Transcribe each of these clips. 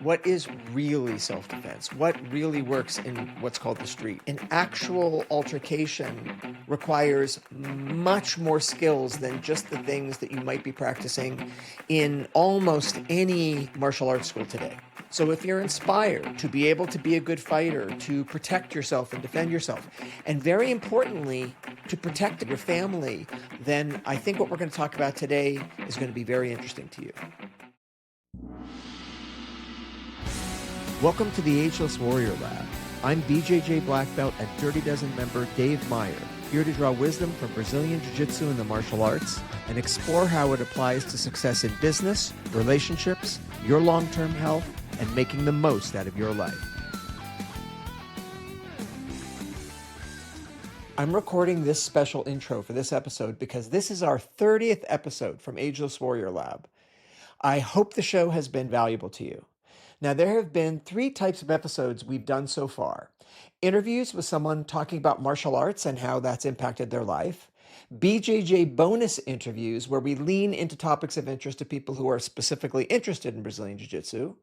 what is really self-defense, what really works in what's called the street. An actual altercation requires much more skills than just the things that you might be practicing in almost any martial arts school today. So if you're inspired to be able to be a good fighter, to protect yourself and defend yourself, and very importantly, to protect your family, then I think what we're going to talk about today is going to be very interesting to you. Welcome to the Ageless Warrior Lab. I'm BJJ Black Belt and Dirty Dozen member Dave Meyer, here to draw wisdom from Brazilian Jiu-Jitsu and the martial arts and explore how it applies to success in business, relationships, your long-term health, and making the most out of your life. I'm recording this special intro for this episode because this is our 30th episode from Ageless Warrior Lab. I hope the show has been valuable to you. Now, there have been three types of episodes we've done so far. Interviews with someone talking about martial arts and how that's impacted their life. BJJ bonus interviews where we lean into topics of interest to people who are specifically interested in Brazilian Jiu-Jitsu.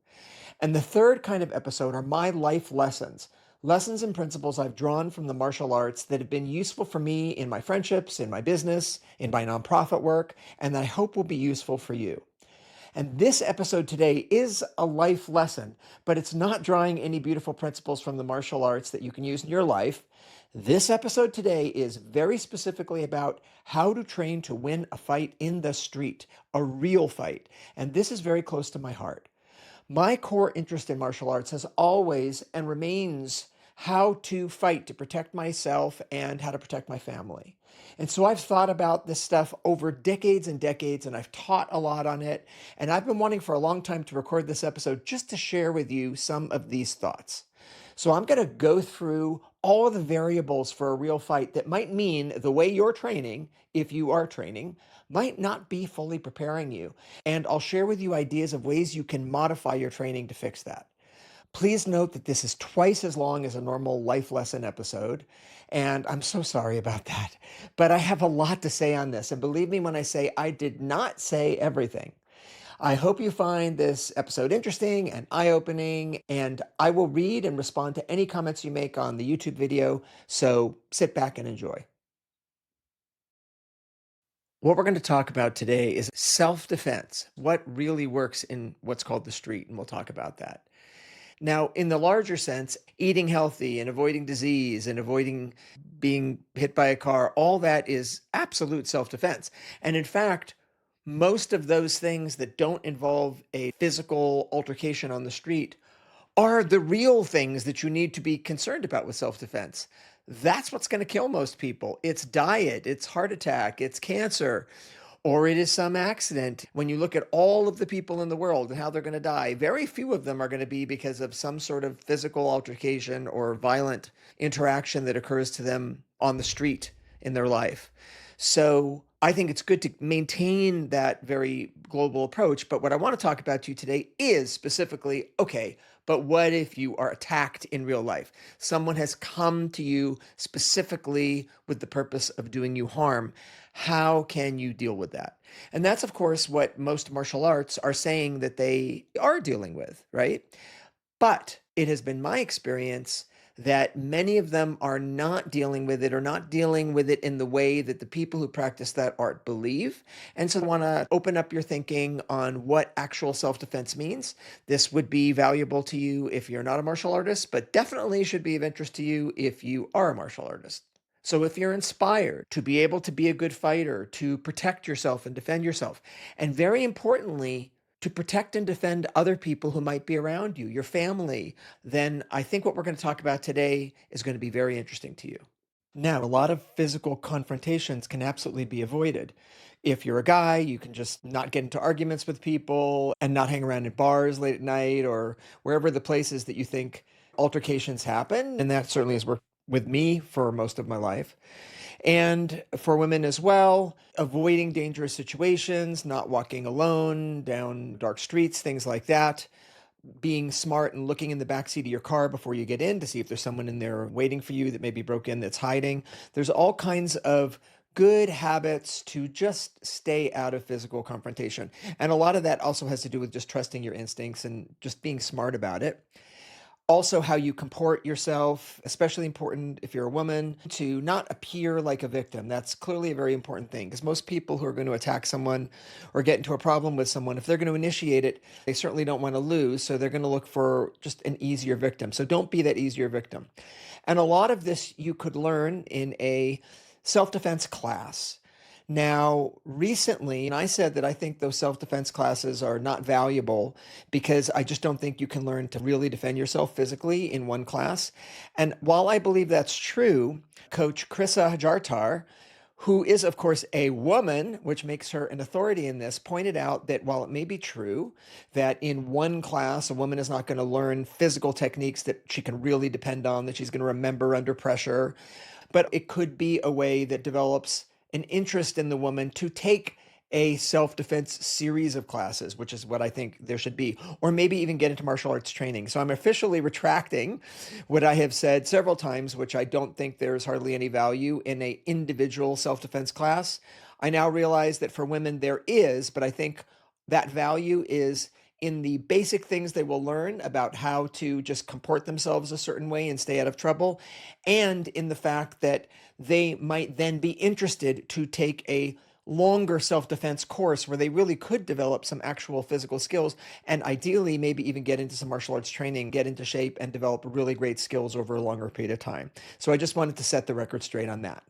And the third kind of episode are my life lessons. Lessons and principles I've drawn from the martial arts that have been useful for me in my friendships, in my business, in my nonprofit work, and that I hope will be useful for you. And this episode today is a life lesson, but it's not drawing any beautiful principles from the martial arts that you can use in your life. This episode today is very specifically about how to train to win a fight in the street, a real fight. And this is very close to my heart. My core interest in martial arts has always and remains how to fight to protect myself and how to protect my family. And so I've thought about this stuff over decades and decades, and I've taught a lot on it. And I've been wanting for a long time to record this episode just to share with you some of these thoughts. So I'm going to go through all of the variables for a real fight that might mean the way you're training, if you are training, might not be fully preparing you. And I'll share with you ideas of ways you can modify your training to fix that. Please note that this is twice as long as a normal life lesson episode, and I'm so sorry about that. But I have a lot to say on this, and believe me when I say I did not say everything. I hope you find this episode interesting and eye-opening, and I will read and respond to any comments you make on the YouTube video, so sit back and enjoy. What we're going to talk about today is self-defense, what really works in what's called the street, and we'll talk about that. Now, in the larger sense, eating healthy and avoiding disease and avoiding being hit by a car, all that is absolute self-defense. And in fact, most of those things that don't involve a physical altercation on the street are the real things that you need to be concerned about with self-defense. That's what's going to kill most people. It's diet, it's heart attack, it's cancer, or it is some accident. When you look at all of the people in the world and how they're going to die, very few of them are going to be because of some sort of physical altercation or violent interaction that occurs to them on the street in their life. So I think it's good to maintain that very global approach. But what I want to talk about to you today is specifically, okay, but what if you are attacked in real life? Someone has come to you specifically with the purpose of doing you harm. How can you deal with that? And that's, of course, what most martial arts are saying that they are dealing with, right? But it has been my experience that many of them are not dealing with it or not dealing with it in the way that the people who practice that art believe. And so I want to open up your thinking on what actual self-defense means. This would be valuable to you if you're not a martial artist, but definitely should be of interest to you if you are a martial artist. So if you're inspired to be able to be a good fighter, to protect yourself and defend yourself, and very importantly, to protect and defend other people who might be around you, your family, then I think what we're going to talk about today is going to be very interesting to you. Now, a lot of physical confrontations can absolutely be avoided. If you're a guy, you can just not get into arguments with people and not hang around in bars late at night or wherever the places that you think altercations happen. And that certainly has worked with me for most of my life. And for women as well, avoiding dangerous situations, not walking alone down dark streets, things like that. Being smart and looking in the backseat of your car before you get in to see if there's someone in there waiting for you that maybe broke in that's hiding. There's all kinds of good habits to just stay out of physical confrontation. And a lot of that also has to do with just trusting your instincts and just being smart about it. Also, how you comport yourself, especially important if you're a woman, to not appear like a victim. That's clearly a very important thing because most people who are going to attack someone or get into a problem with someone, if they're going to initiate it, they certainly don't want to lose. So they're going to look for just an easier victim. So don't be that easier victim. And a lot of this you could learn in a self defense class. Now, recently, and I said that I think those self defense classes are not valuable because I just don't think you can learn to really defend yourself physically in one class. And while I believe that's true, Coach Krissa Jartar, who is, of course, a woman, which makes her an authority in this, pointed out that while it may be true that in one class a woman is not going to learn physical techniques that she can really depend on, that she's going to remember under pressure, but it could be a way that develops an interest in the woman to take a self-defense series of classes, which is what I think there should be, or maybe even get into martial arts training. So I'm officially retracting what I have said several times, which I don't think there's hardly any value in a individual self-defense class. I now realize that for women there is, but I think that value is in the basic things they will learn about how to just comport themselves a certain way and stay out of trouble, and in the fact that they might then be interested to take a longer self-defense course where they really could develop some actual physical skills and ideally maybe even get into some martial arts training, get into shape and develop really great skills over a longer period of time. So I just wanted to set the record straight on that.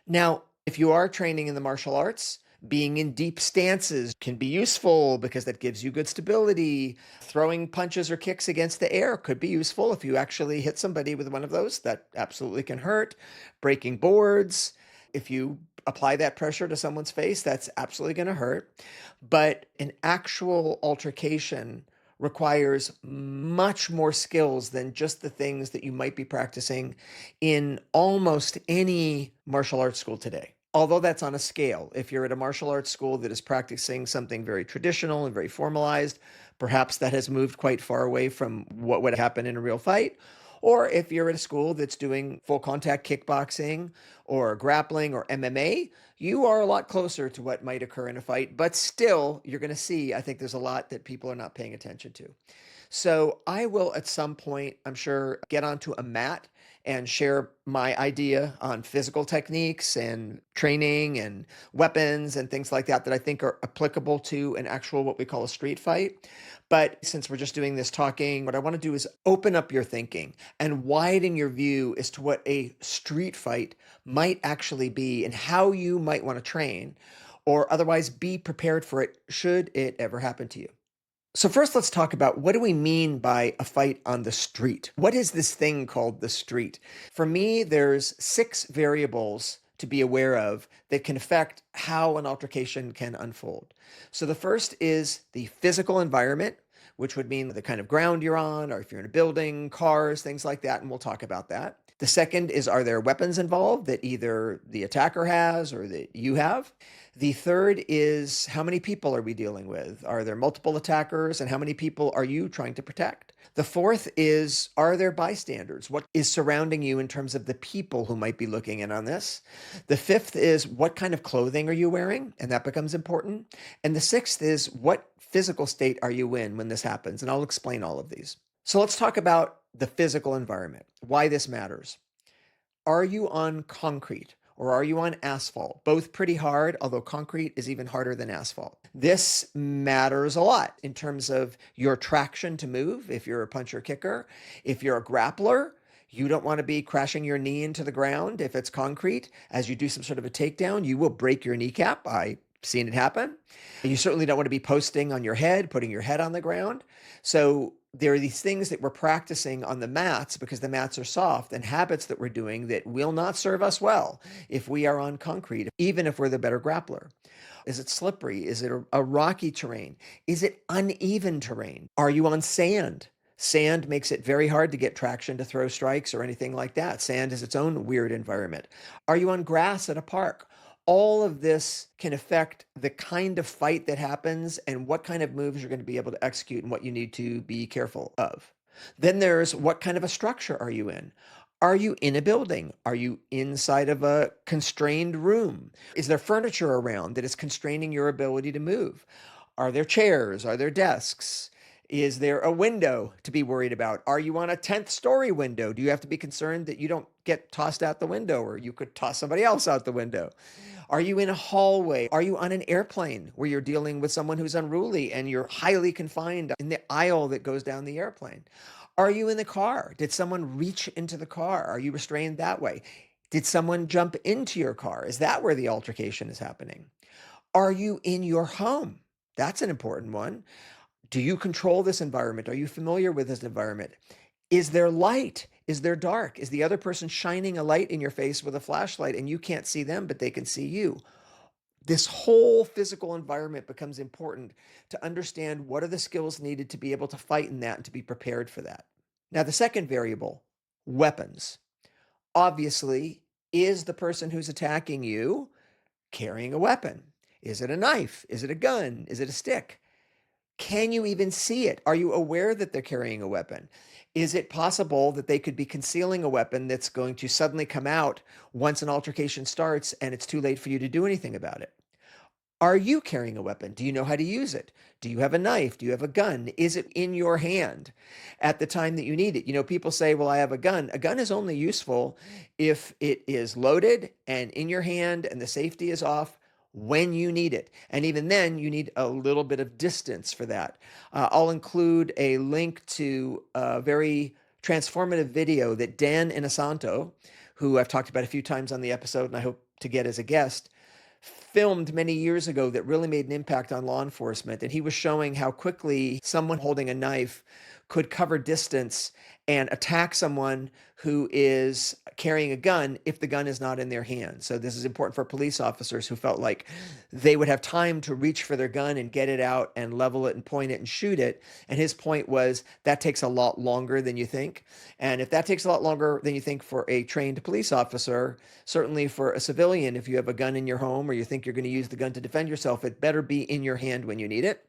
Now, if you are training in the martial arts, being in deep stances can be useful because that gives you good stability. Throwing punches or kicks against the air could be useful if you actually hit somebody with one of those. That absolutely can hurt. Breaking boards, if you apply that pressure to someone's face, that's absolutely going to hurt. But an actual altercation requires much more skills than just the things that you might be practicing in almost any martial arts school today. Although that's on a scale. If you're at a martial arts school that is practicing something very traditional and very formalized, perhaps that has moved quite far away from what would happen in a real fight. Or if you're at a school that's doing full contact kickboxing or grappling or MMA, you are a lot closer to what might occur in a fight. But still, you're going to see, I think there's a lot that people are not paying attention to. So I will at some point, I'm sure, get onto a mat and share my idea on physical techniques and training and weapons and things like that that I think are applicable to an actual what we call a street fight. But since we're just doing this talking, what I want to do is open up your thinking and widen your view as to what a street fight might actually be and how you might want to train or otherwise be prepared for it should it ever happen to you. So first, let's talk about what do we mean by a fight on the street? What is this thing called the street? For me, there's 6 variables to be aware of that can affect how an altercation can unfold. So the first is the physical environment, which would mean the kind of ground you're on, or if you're in a building, cars, things like that, and we'll talk about that. The second is, are there weapons involved that either the attacker has or that you have? The third is, how many people are we dealing with? Are there multiple attackers, and how many people are you trying to protect? The fourth is, are there bystanders? What is surrounding you in terms of the people who might be looking in on this? The fifth is, what kind of clothing are you wearing? And that becomes important. And the sixth is, what physical state are you in when this happens? And I'll explain all of these. So let's talk about the physical environment, why this matters. Are you on concrete or are you on asphalt? Both pretty hard, although concrete is even harder than asphalt. This matters a lot in terms of your traction to move if you're a puncher kicker. If you're a grappler, you don't want to be crashing your knee into the ground if it's concrete. As you do some sort of a takedown, you will break your kneecap. I've seen it happen. You certainly don't want to be posting on your head, putting your head on the ground. So there are these things that we're practicing on the mats because the mats are soft and habits that we're doing that will not serve us well if we are on concrete, even if we're the better grappler. Is it slippery? Is it a rocky terrain? Is it uneven terrain? Are you on sand? Sand makes it very hard to get traction to throw strikes or anything like that. Sand is its own weird environment. Are you on grass at a park? All of this can affect the kind of fight that happens and what kind of moves you're going to be able to execute and what you need to be careful of. Then there's what kind of a structure are you in? Are you in a building? Are you inside of a constrained room? Is there furniture around that is constraining your ability to move? Are there chairs? Are there desks? Is there a window to be worried about? Are you on a 10th story window? Do you have to be concerned that you don't get tossed out the window or you could toss somebody else out the window? Are you in a hallway? Are you on an airplane where you're dealing with someone who's unruly and you're highly confined in the aisle that goes down the airplane? Are you in the car? Did someone reach into the car? Are you restrained that way? Did someone jump into your car? Is that where the altercation is happening? Are you in your home? That's an important one. Do you control this environment? Are you familiar with this environment? Is there light? Is there dark? Is the other person shining a light in your face with a flashlight and you can't see them, but they can see you? This whole physical environment becomes important to understand what are the skills needed to be able to fight in that and to be prepared for that. Now, the second variable, weapons. Obviously, is the person who's attacking you carrying a weapon? Is it a knife? Is it a gun? Is it a stick? Can you even see it? Are you aware that they're carrying a weapon? Is it possible that they could be concealing a weapon that's going to suddenly come out once an altercation starts and it's too late for you to do anything about it? Are you carrying a weapon? Do you know how to use it? Do you have a knife? Do you have a gun? Is it in your hand at the time that you need it? People say, well, I have a gun. A gun is only useful if it is loaded and in your hand and the safety is off when you need it. And even then, you need a little bit of distance for that. I'll include a link to a very transformative video that Dan Inosanto, who I've talked about a few times on the episode and I hope to get as a guest, filmed many years ago that really made an impact on law enforcement. And he was showing how quickly someone holding a knife could cover distance and attack someone who is carrying a gun if the gun is not in their hand. So this is important for police officers who felt like they would have time to reach for their gun and get it out and level it and point it and shoot it. And his point was that takes a lot longer than you think. And if that takes a lot longer than you think for a trained police officer, certainly for a civilian, if you have a gun in your home or you think you're going to use the gun to defend yourself, it better be in your hand when you need it.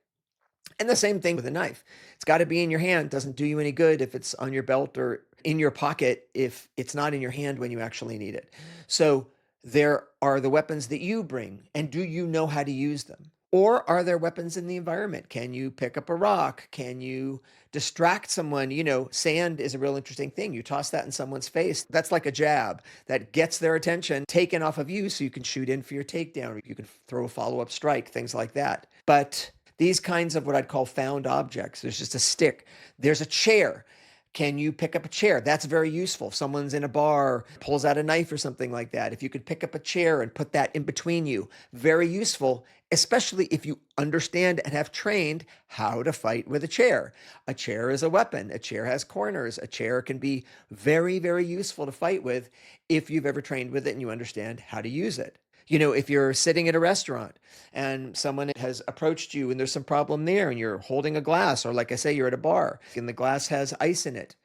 And the same thing with a knife. It's got to be in your hand. It doesn't do you any good if it's on your belt or in your pocket if it's not in your hand when you actually need it. So there are the weapons that you bring, and do you know how to use them? Or are there weapons in the environment? Can you pick up a rock? Can you distract someone? Sand is a real interesting thing. You toss that in someone's face. That's like a jab that gets their attention taken off of you so you can shoot in for your takedown. Or you can throw a follow-up strike, things like that. But these kinds of what I'd call found objects. There's just a stick. There's a chair. Can you pick up a chair? That's very useful. If someone's in a bar, pulls out a knife or something like that. If you could pick up a chair and put that in between you, very useful, especially if you understand and have trained how to fight with a chair. A chair is a weapon. A chair has corners. A chair can be very, very useful to fight with if you've ever trained with it and you understand how to use it. If you're sitting at a restaurant and someone has approached you and there's some problem there and you're holding a glass, or like I say, you're at a bar and the glass has ice in it,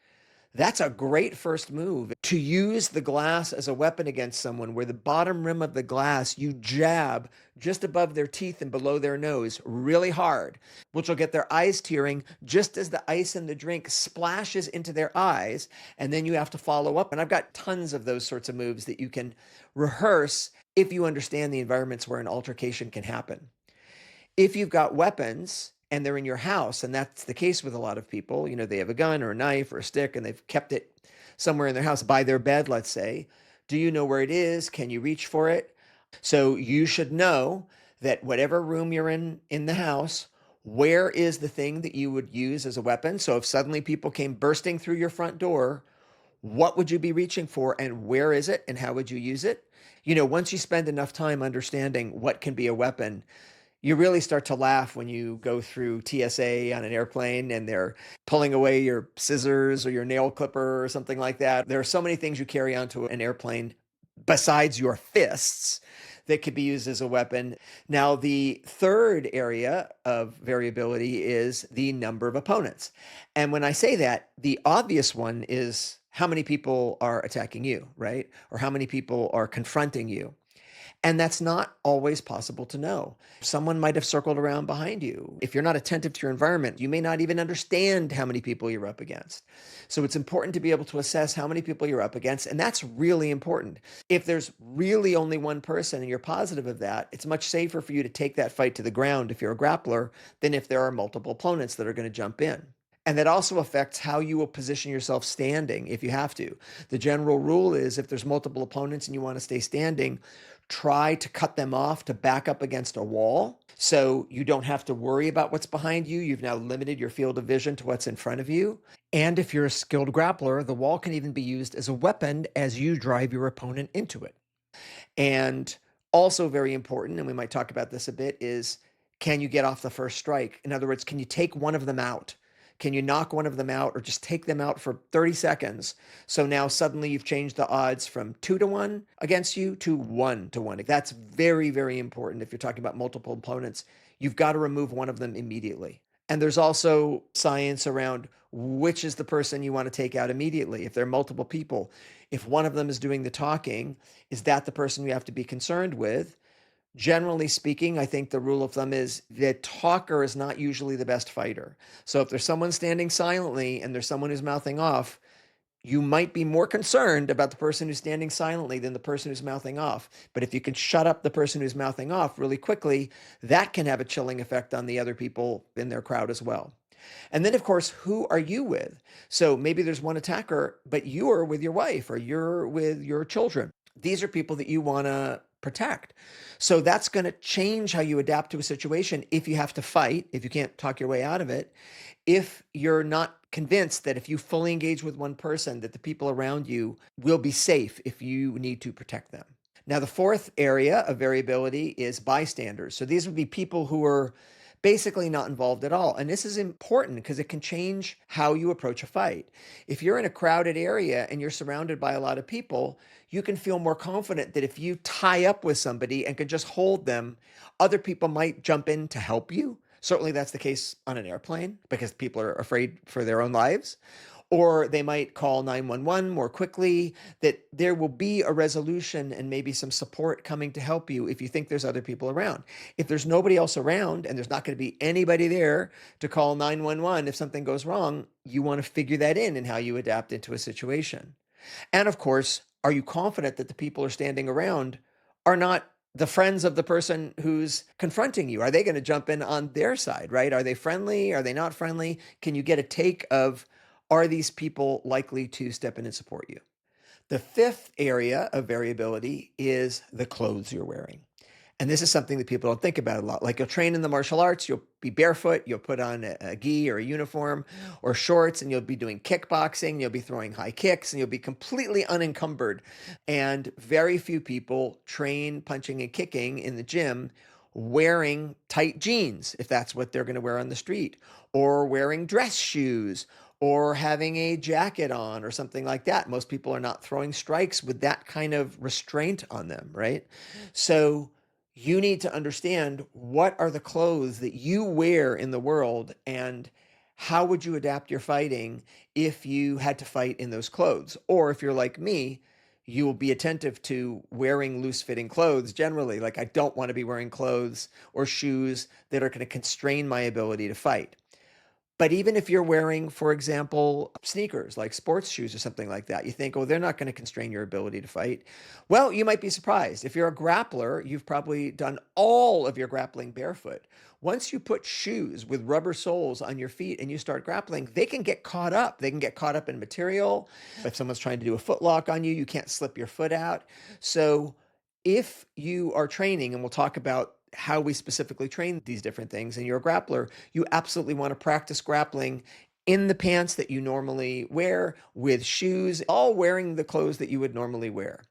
that's a great first move to use the glass as a weapon against someone where the bottom rim of the glass you jab just above their teeth and below their nose really hard, which will get their eyes tearing just as the ice in the drink splashes into their eyes. And then you have to follow up. And I've got tons of those sorts of moves that you can rehearse if you understand the environments where an altercation can happen. If you've got weapons and they're in your house, and that's the case with a lot of people, they have a gun or a knife or a stick and they've kept it somewhere in their house by their bed, let's say. Do you know where it is? Can you reach for it? So you should know that whatever room you're in the house, where is the thing that you would use as a weapon? So if suddenly people came bursting through your front door, what would you be reaching for and where is it and how would you use it? Once you spend enough time understanding what can be a weapon, you really start to laugh when you go through TSA on an airplane and they're pulling away your scissors or your nail clipper or something like that. There are so many things you carry onto an airplane besides your fists that could be used as a weapon. Now, the third area of variability is the number of opponents. And when I say that, the obvious one is how many people are attacking you, right? Or how many people are confronting you. And that's not always possible to know. Someone might have circled around behind you. If you're not attentive to your environment, you may not even understand how many people you're up against. So it's important to be able to assess how many people you're up against. And that's really important. If there's really only one person and you're positive of that, it's much safer for you to take that fight to the ground if you're a grappler than if there are multiple opponents that are going to jump in. And that also affects how you will position yourself standing if you have to. The general rule is if there's multiple opponents and you want to stay standing, try to cut them off to back up against a wall so you don't have to worry about what's behind you. You've now limited your field of vision to what's in front of you. And if you're a skilled grappler, the wall can even be used as a weapon as you drive your opponent into it. And also very important, and we might talk about this a bit, is can you get off the first strike? In other words, can you take one of them out? Can you knock one of them out or just take them out for 30 seconds? So now suddenly you've changed the odds from 2-1 against you to 1-1. That's very, very important if you're talking about multiple opponents. You've got to remove one of them immediately. And there's also science around which is the person you want to take out immediately. If there are multiple people, if one of them is doing the talking, is that the person you have to be concerned with? Generally speaking, I think the rule of thumb is that talker is not usually the best fighter. So if there's someone standing silently and there's someone who's mouthing off, you might be more concerned about the person who's standing silently than the person who's mouthing off. But if you can shut up the person who's mouthing off really quickly, that can have a chilling effect on the other people in their crowd as well. And then, of course, who are you with? So maybe there's one attacker, but you're with your wife or you're with your children. These are people that you want to protect. So that's going to change how you adapt to a situation if you have to fight, if you can't talk your way out of it, if you're not convinced that if you fully engage with one person, that the people around you will be safe if you need to protect them. Now, the fourth area of variability is bystanders. So these would be people who are basically not involved at all. And this is important because it can change how you approach a fight. If you're in a crowded area and you're surrounded by a lot of people, you can feel more confident that if you tie up with somebody and can just hold them, other people might jump in to help you. Certainly that's the case on an airplane because people are afraid for their own lives. Or they might call 911 more quickly, that there will be a resolution and maybe some support coming to help you if you think there's other people around. If there's nobody else around and there's not going to be anybody there to call 911 if something goes wrong, you want to figure that in how you adapt into a situation. And of course, are you confident that the people are standing around are not the friends of the person who's confronting you? Are they going to jump in on their side, right? Are they friendly? Are they not friendly? Can you get a take of, are these people likely to step in and support you? The fifth area of variability is the clothes you're wearing. And this is something that people don't think about a lot. Like you'll train in the martial arts, you'll be barefoot, you'll put on a gi or a uniform or shorts, and you'll be doing kickboxing, you'll be throwing high kicks, and you'll be completely unencumbered. And very few people train punching and kicking in the gym wearing tight jeans, if that's what they're going to wear on the street, or wearing dress shoes, or having a jacket on or something like that. Most people are not throwing strikes with that kind of restraint on them, right? So you need to understand what are the clothes that you wear in the world and how would you adapt your fighting if you had to fight in those clothes? Or if you're like me, you will be attentive to wearing loose fitting clothes generally. Like I don't want to be wearing clothes or shoes that are going to constrain my ability to fight. But even if you're wearing, for example, sneakers like sports shoes or something like that, you think, oh, they're not going to constrain your ability to fight. Well, you might be surprised. If you're a grappler, you've probably done all of your grappling barefoot. Once you put shoes with rubber soles on your feet and you start grappling, they can get caught up. They can get caught up in material. If someone's trying to do a foot lock on you, you can't slip your foot out. So if you are training, and we'll talk about how we specifically train these different things, and you're a grappler, you absolutely want to practice grappling in the pants that you normally wear, with shoes, all wearing the clothes that you would normally wear.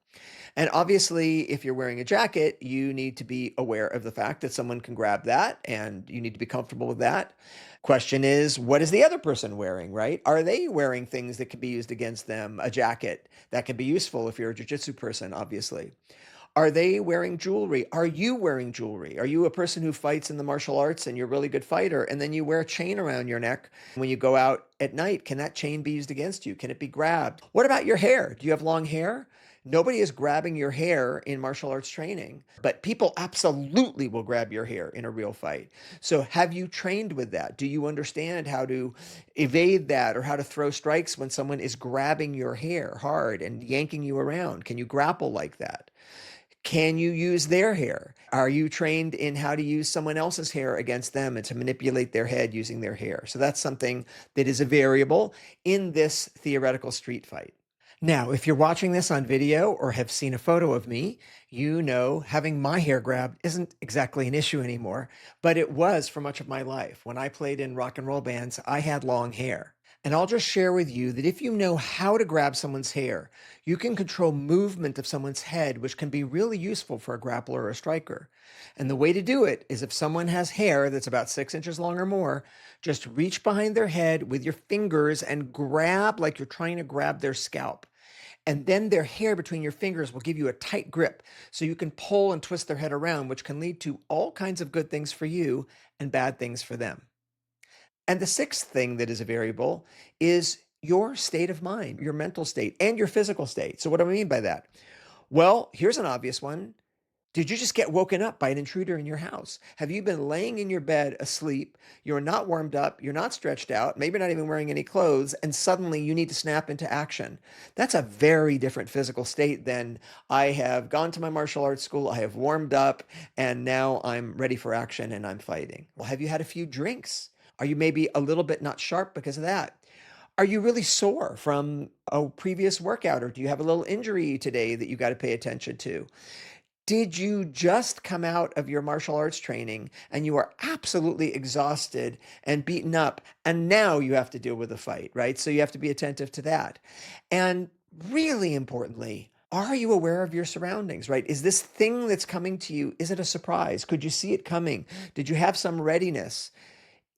And obviously, if you're wearing a jacket, you need to be aware of the fact that someone can grab that and you need to be comfortable with that. Question is, what is the other person wearing, right? Are they wearing things that can be used against them? A jacket that can be useful if you're a jiu-jitsu person, obviously. Are they wearing jewelry? Are you wearing jewelry? Are you a person who fights in the martial arts and you're a really good fighter and then you wear a chain around your neck when you go out at night? Can that chain be used against you? Can it be grabbed? What about your hair? Do you have long hair? Nobody is grabbing your hair in martial arts training, but people absolutely will grab your hair in a real fight. So, have you trained with that? Do you understand how to evade that or how to throw strikes when someone is grabbing your hair hard and yanking you around? Can you grapple like that? Can you use their hair? Are you trained in how to use someone else's hair against them and to manipulate their head using their hair? So that's something that is a variable in this theoretical street fight. Now, if you're watching this on video or have seen a photo of me, you know having my hair grabbed isn't exactly an issue anymore, but it was for much of my life. When I played in rock and roll bands, I had long hair. And I'll just share with you that if you know how to grab someone's hair, you can control movement of someone's head, which can be really useful for a grappler or a striker. And the way to do it is if someone has hair that's about 6 inches long or more, just reach behind their head with your fingers and grab like you're trying to grab their scalp. And then their hair between your fingers will give you a tight grip so you can pull and twist their head around, which can lead to all kinds of good things for you and bad things for them. And the sixth thing that is a variable is your state of mind, your mental state, and your physical state. So, what do I mean by that? Well, here's an obvious one. Did you just get woken up by an intruder in your house? Have you been laying in your bed asleep? You're not warmed up, you're not stretched out, maybe not even wearing any clothes, and suddenly you need to snap into action. That's a very different physical state than I have gone to my martial arts school, I have warmed up, and now I'm ready for action and I'm fighting. Well, have you had a few drinks? Are you maybe a little bit not sharp because of that? Are you really sore from a previous workout, or do you have a little injury today that you got to pay attention to? Did you just come out of your martial arts training and you are absolutely exhausted and beaten up, and now you have to deal with a fight, right? So you have to be attentive to that. And really importantly, are you aware of your surroundings, right? Is this thing that's coming to you, is it a surprise? Could you see it coming? Did you have some readiness?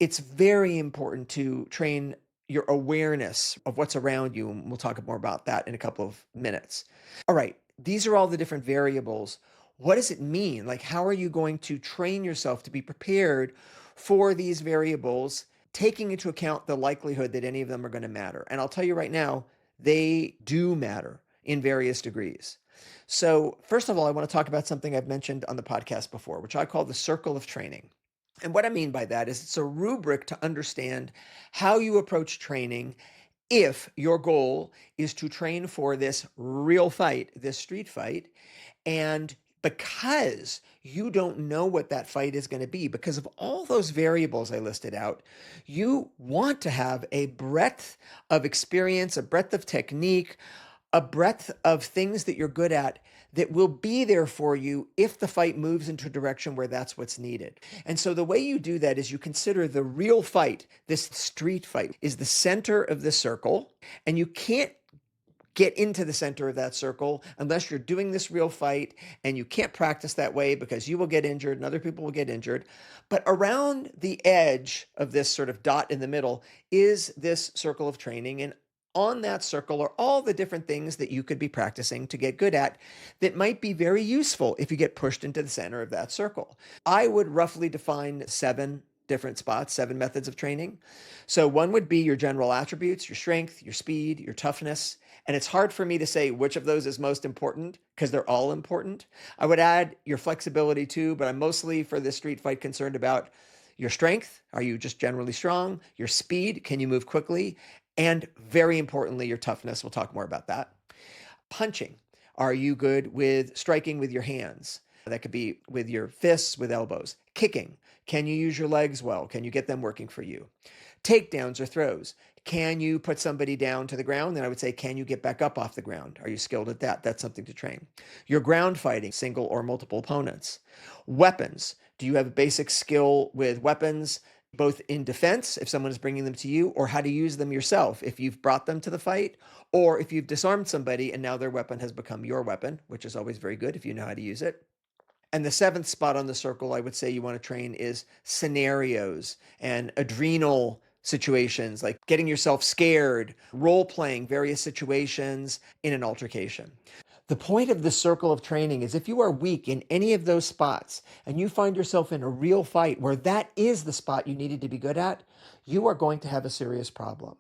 It's very important to train your awareness of what's around you, and we'll talk more about that in a couple of minutes. All right, these are all the different variables. What does it mean? Like, how are you going to train yourself to be prepared for these variables, taking into account the likelihood that any of them are going to matter? And I'll tell you right now, they do matter in various degrees. So, first of all, I want to talk about something I've mentioned on the podcast before, which I call the circle of training. And what I mean by that is it's a rubric to understand how you approach training if your goal is to train for this real fight, this street fight, and because you don't know what that fight is going to be, because of all those variables I listed out, you want to have a breadth of experience, a breadth of technique, a breadth of things that you're good at that will be there for you if the fight moves into a direction where that's what's needed. And so the way you do that is you consider the real fight, this street fight, is the center of the circle, and you can't get into the center of that circle unless you're doing this real fight, and you can't practice that way because you will get injured and other people will get injured. But around the edge of this sort of dot in the middle is this circle of training, and on that circle are all the different things that you could be practicing to get good at that might be very useful if you get pushed into the center of that circle. I would roughly define 7 different spots, 7 methods of training. So one would be your general attributes, your strength, your speed, your toughness. And it's hard for me to say which of those is most important because they're all important. I would add your flexibility too, but I'm mostly for this street fight concerned about your strength. Are you just generally strong? Your speed. Can you move quickly? And very importantly, your toughness. We'll talk more about that. Punching. Are you good with striking with your hands? That could be with your fists, with elbows. Kicking. Can you use your legs well? Can you get them working for you? Takedowns or throws. Can you put somebody down to the ground? Then I would say, can you get back up off the ground? Are you skilled at that? That's something to train. Your ground fighting, single or multiple opponents. Weapons. Do you have a basic skill with weapons, both in defense, if someone is bringing them to you, or how to use them yourself, if you've brought them to the fight, or if you've disarmed somebody and now their weapon has become your weapon, which is always very good if you know how to use it. And the seventh spot on the circle I would say you want to train is scenarios and adrenal situations, like getting yourself scared, role playing various situations in an altercation. The point of the circle of training is if you are weak in any of those spots and you find yourself in a real fight where that is the spot you needed to be good at, you are going to have a serious problem.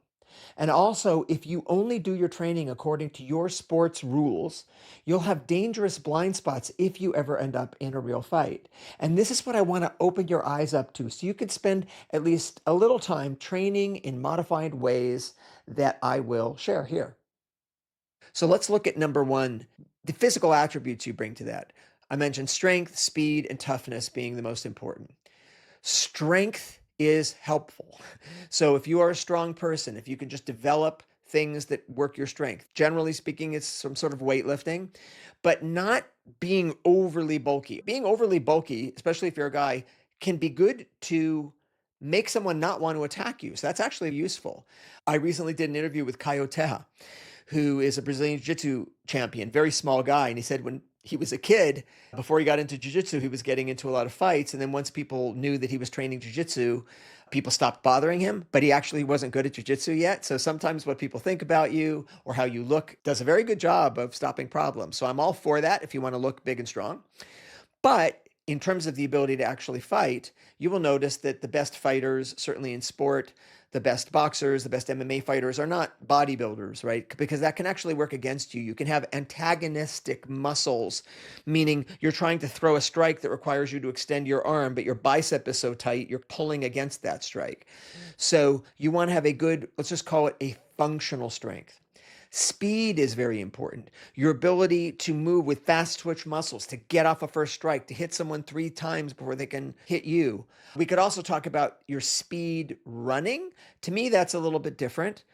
And also, if you only do your training according to your sport's rules, you'll have dangerous blind spots if you ever end up in a real fight. And this is what I want to open your eyes up to so you could spend at least a little time training in modified ways that I will share here. So let's look at number one, the physical attributes you bring to that. I mentioned strength, speed, and toughness being the most important. Strength is helpful. So if you are a strong person, if you can just develop things that work your strength, generally speaking, it's some sort of weightlifting, but not being overly bulky. Being overly bulky, especially if you're a guy, can be good to make someone not want to attack you. So that's actually useful. I recently did an interview with Caio, who is a Brazilian Jiu-Jitsu champion, very small guy. And he said when he was a kid, before he got into Jiu-Jitsu, he was getting into a lot of fights. And then once people knew that he was training Jiu-Jitsu, people stopped bothering him, but he actually wasn't good at Jiu-Jitsu yet. So sometimes what people think about you or how you look does a very good job of stopping problems. So I'm all for that if you want to look big and strong. But in terms of the ability to actually fight, you will notice that the best fighters, certainly in sport, the best boxers, the best MMA fighters are not bodybuilders, right? Because that can actually work against you. You can have antagonistic muscles, meaning you're trying to throw a strike that requires you to extend your arm, but your bicep is so tight, you're pulling against that strike. So you want to have a good, let's just call it a functional strength. Speed is very important. Your ability to move with fast twitch muscles, to get off a first strike, to hit someone 3 times before they can hit you. We could also talk about your speed running. To me, that's a little bit different.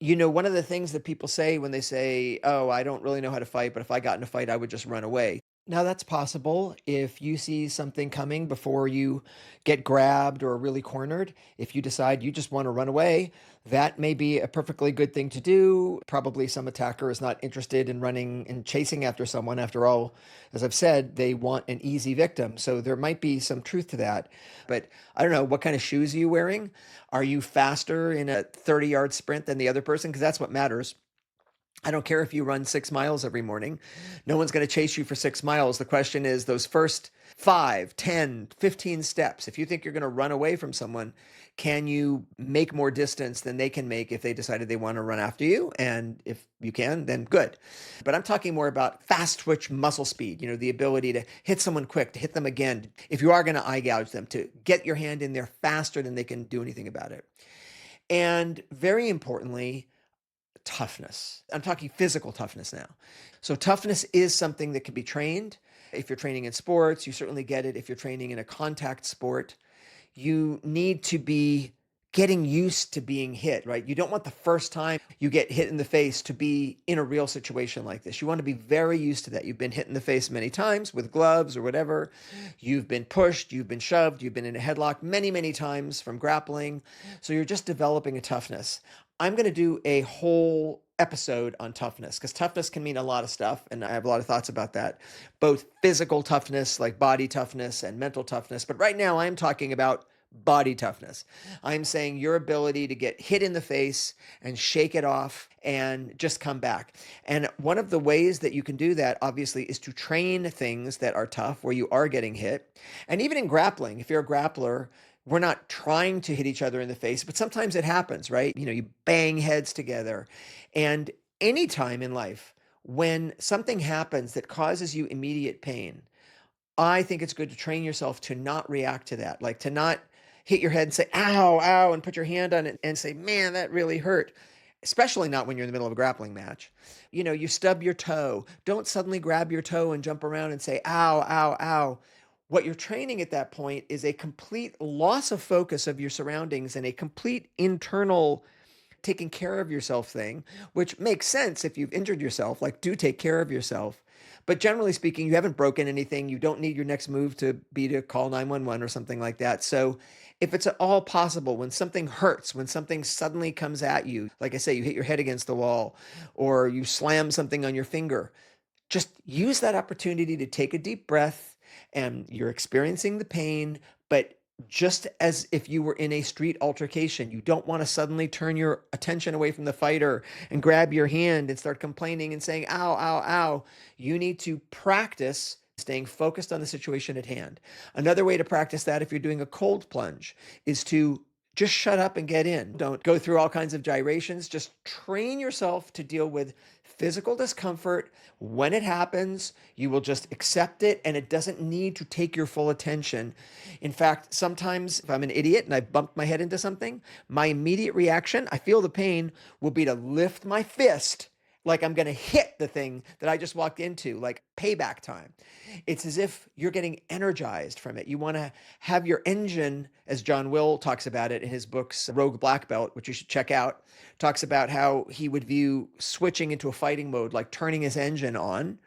One of the things that people say when they say, "Oh, I don't really know how to fight, but if I got in a fight, I would just run away." Now, that's possible if you see something coming before you get grabbed or really cornered. If you decide you just want to run away, that may be a perfectly good thing to do. Probably some attacker is not interested in running and chasing after someone. After all, as I've said, they want an easy victim. So there might be some truth to that. But I don't know, what kind of shoes are you wearing? Are you faster in a 30-yard sprint than the other person? Because that's what matters. I don't care if you run 6 miles every morning. No one's going to chase you for 6 miles. The question is those first 5, 10, 15 steps. If you think you're going to run away from someone, can you make more distance than they can make if they decided they want to run after you? And if you can, then good. But I'm talking more about fast twitch muscle speed, the ability to hit someone quick, to hit them again. If you are going to eye gouge them, to get your hand in there faster than they can do anything about it. And very importantly, toughness. I'm talking physical toughness now. So, toughness is something that can be trained. If you're training in sports, you certainly get it. If you're training in a contact sport, you need to be getting used to being hit, right? You don't want the first time you get hit in the face to be in a real situation like this. You want to be very used to that. You've been hit in the face many times with gloves or whatever. You've been pushed, you've been shoved, you've been in a headlock many, many times from grappling. So you're just developing a toughness. I'm going to do a whole episode on toughness because toughness can mean a lot of stuff. And I have a lot of thoughts about that, both physical toughness, like body toughness, and mental toughness. But right now, I'm talking about body toughness. I'm saying your ability to get hit in the face and shake it off and just come back. And one of the ways that you can do that, obviously, is to train things that are tough where you are getting hit. And even in grappling, if you're a grappler, we're not trying to hit each other in the face, but sometimes it happens, right? You bang heads together. And anytime in life when something happens that causes you immediate pain, I think it's good to train yourself to not react to that, like to not hit your head and say, ow, ow, and put your hand on it and say, man, that really hurt. Especially not when you're in the middle of a grappling match. You stub your toe. Don't suddenly grab your toe and jump around and say, ow, ow, ow. What you're training at that point is a complete loss of focus of your surroundings and a complete internal taking care of yourself thing, which makes sense if you've injured yourself, like do take care of yourself. But generally speaking, you haven't broken anything. You don't need your next move to be to call 911 or something like that. So if it's at all possible, when something hurts, when something suddenly comes at you, like I say, you hit your head against the wall or you slam something on your finger, just use that opportunity to take a deep breath and you're experiencing the pain, but just as if you were in a street altercation, you don't want to suddenly turn your attention away from the fighter and grab your hand and start complaining and saying, ow, ow, ow. You need to practice staying focused on the situation at hand. Another way to practice that, if you're doing a cold plunge, is to Just shut up and get in. Don't go through all kinds of gyrations. Just train yourself to deal with physical discomfort. When it happens, you will just accept it and it doesn't need to take your full attention. In fact, sometimes if I'm an idiot and I bumped my head into something, my immediate reaction, I feel the pain, will be to lift my fist like I'm going to hit the thing that I just walked into, like payback time. It's as if you're getting energized from it. You want to have your engine, as John Will talks about it in his books, Rogue Black Belt, which you should check out, talks about how he would view switching into a fighting mode like turning his engine on,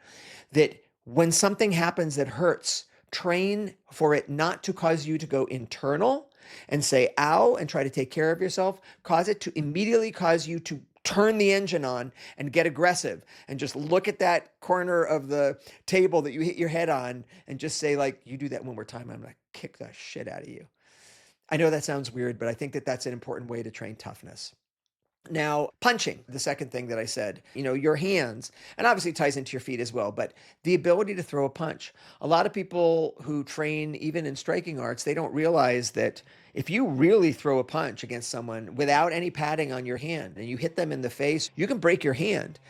that when something happens that hurts, train for it not to cause you to go internal and say, ow, and try to take care of yourself. Cause it to immediately cause you to turn the engine on and get aggressive and just look at that corner of the table that you hit your head on and just say, like, you do that one more time, I'm going to kick the shit out of you. I know that sounds weird, but I think that that's an important way to train toughness. Now, punching, the second thing that I said, your hands, and obviously it ties into your feet as well, but the ability to throw a punch. A lot of people who train even in striking arts, they don't realize that if you really throw a punch against someone without any padding on your hand and you hit them in the face, you can break your hand.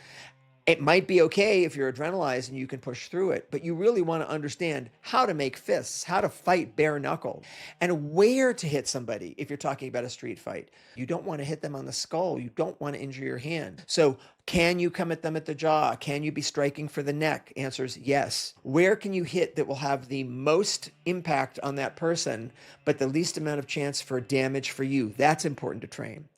It might be okay if you're adrenalized and you can push through it, but you really want to understand how to make fists, how to fight bare knuckle, and where to hit somebody if you're talking about a street fight. You don't want to hit them on the skull. You don't want to injure your hand. So, can you come at them at the jaw? Can you be striking for the neck? Answers yes. Where can you hit that will have the most impact on that person, but the least amount of chance for damage for you? That's important to train.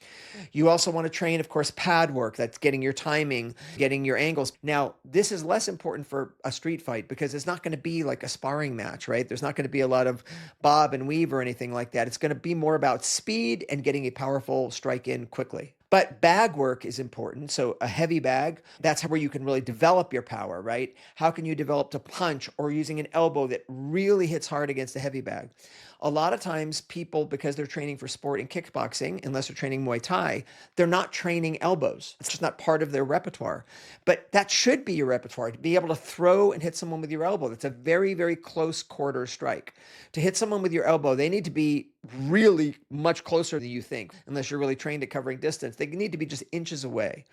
You also want to train, of course, pad work. That's getting your timing, getting your angles. Now, this is less important for a street fight because it's not going to be like a sparring match, right? There's not going to be a lot of bob and weave or anything like that. It's going to be more about speed and getting a powerful strike in quickly. But bag work is important. So a heavy bag, that's where you can really develop your power, right? How can you develop to punch or using an elbow that really hits hard against a heavy bag? A lot of times people, because they're training for sport and kickboxing, unless they're training Muay Thai, they're not training elbows. It's just not part of their repertoire. But that should be your repertoire, to be able to throw and hit someone with your elbow. That's a very, very close quarter strike. To hit someone with your elbow, they need to be really much closer than you think, unless you're really trained at covering distance. They need to be just inches away.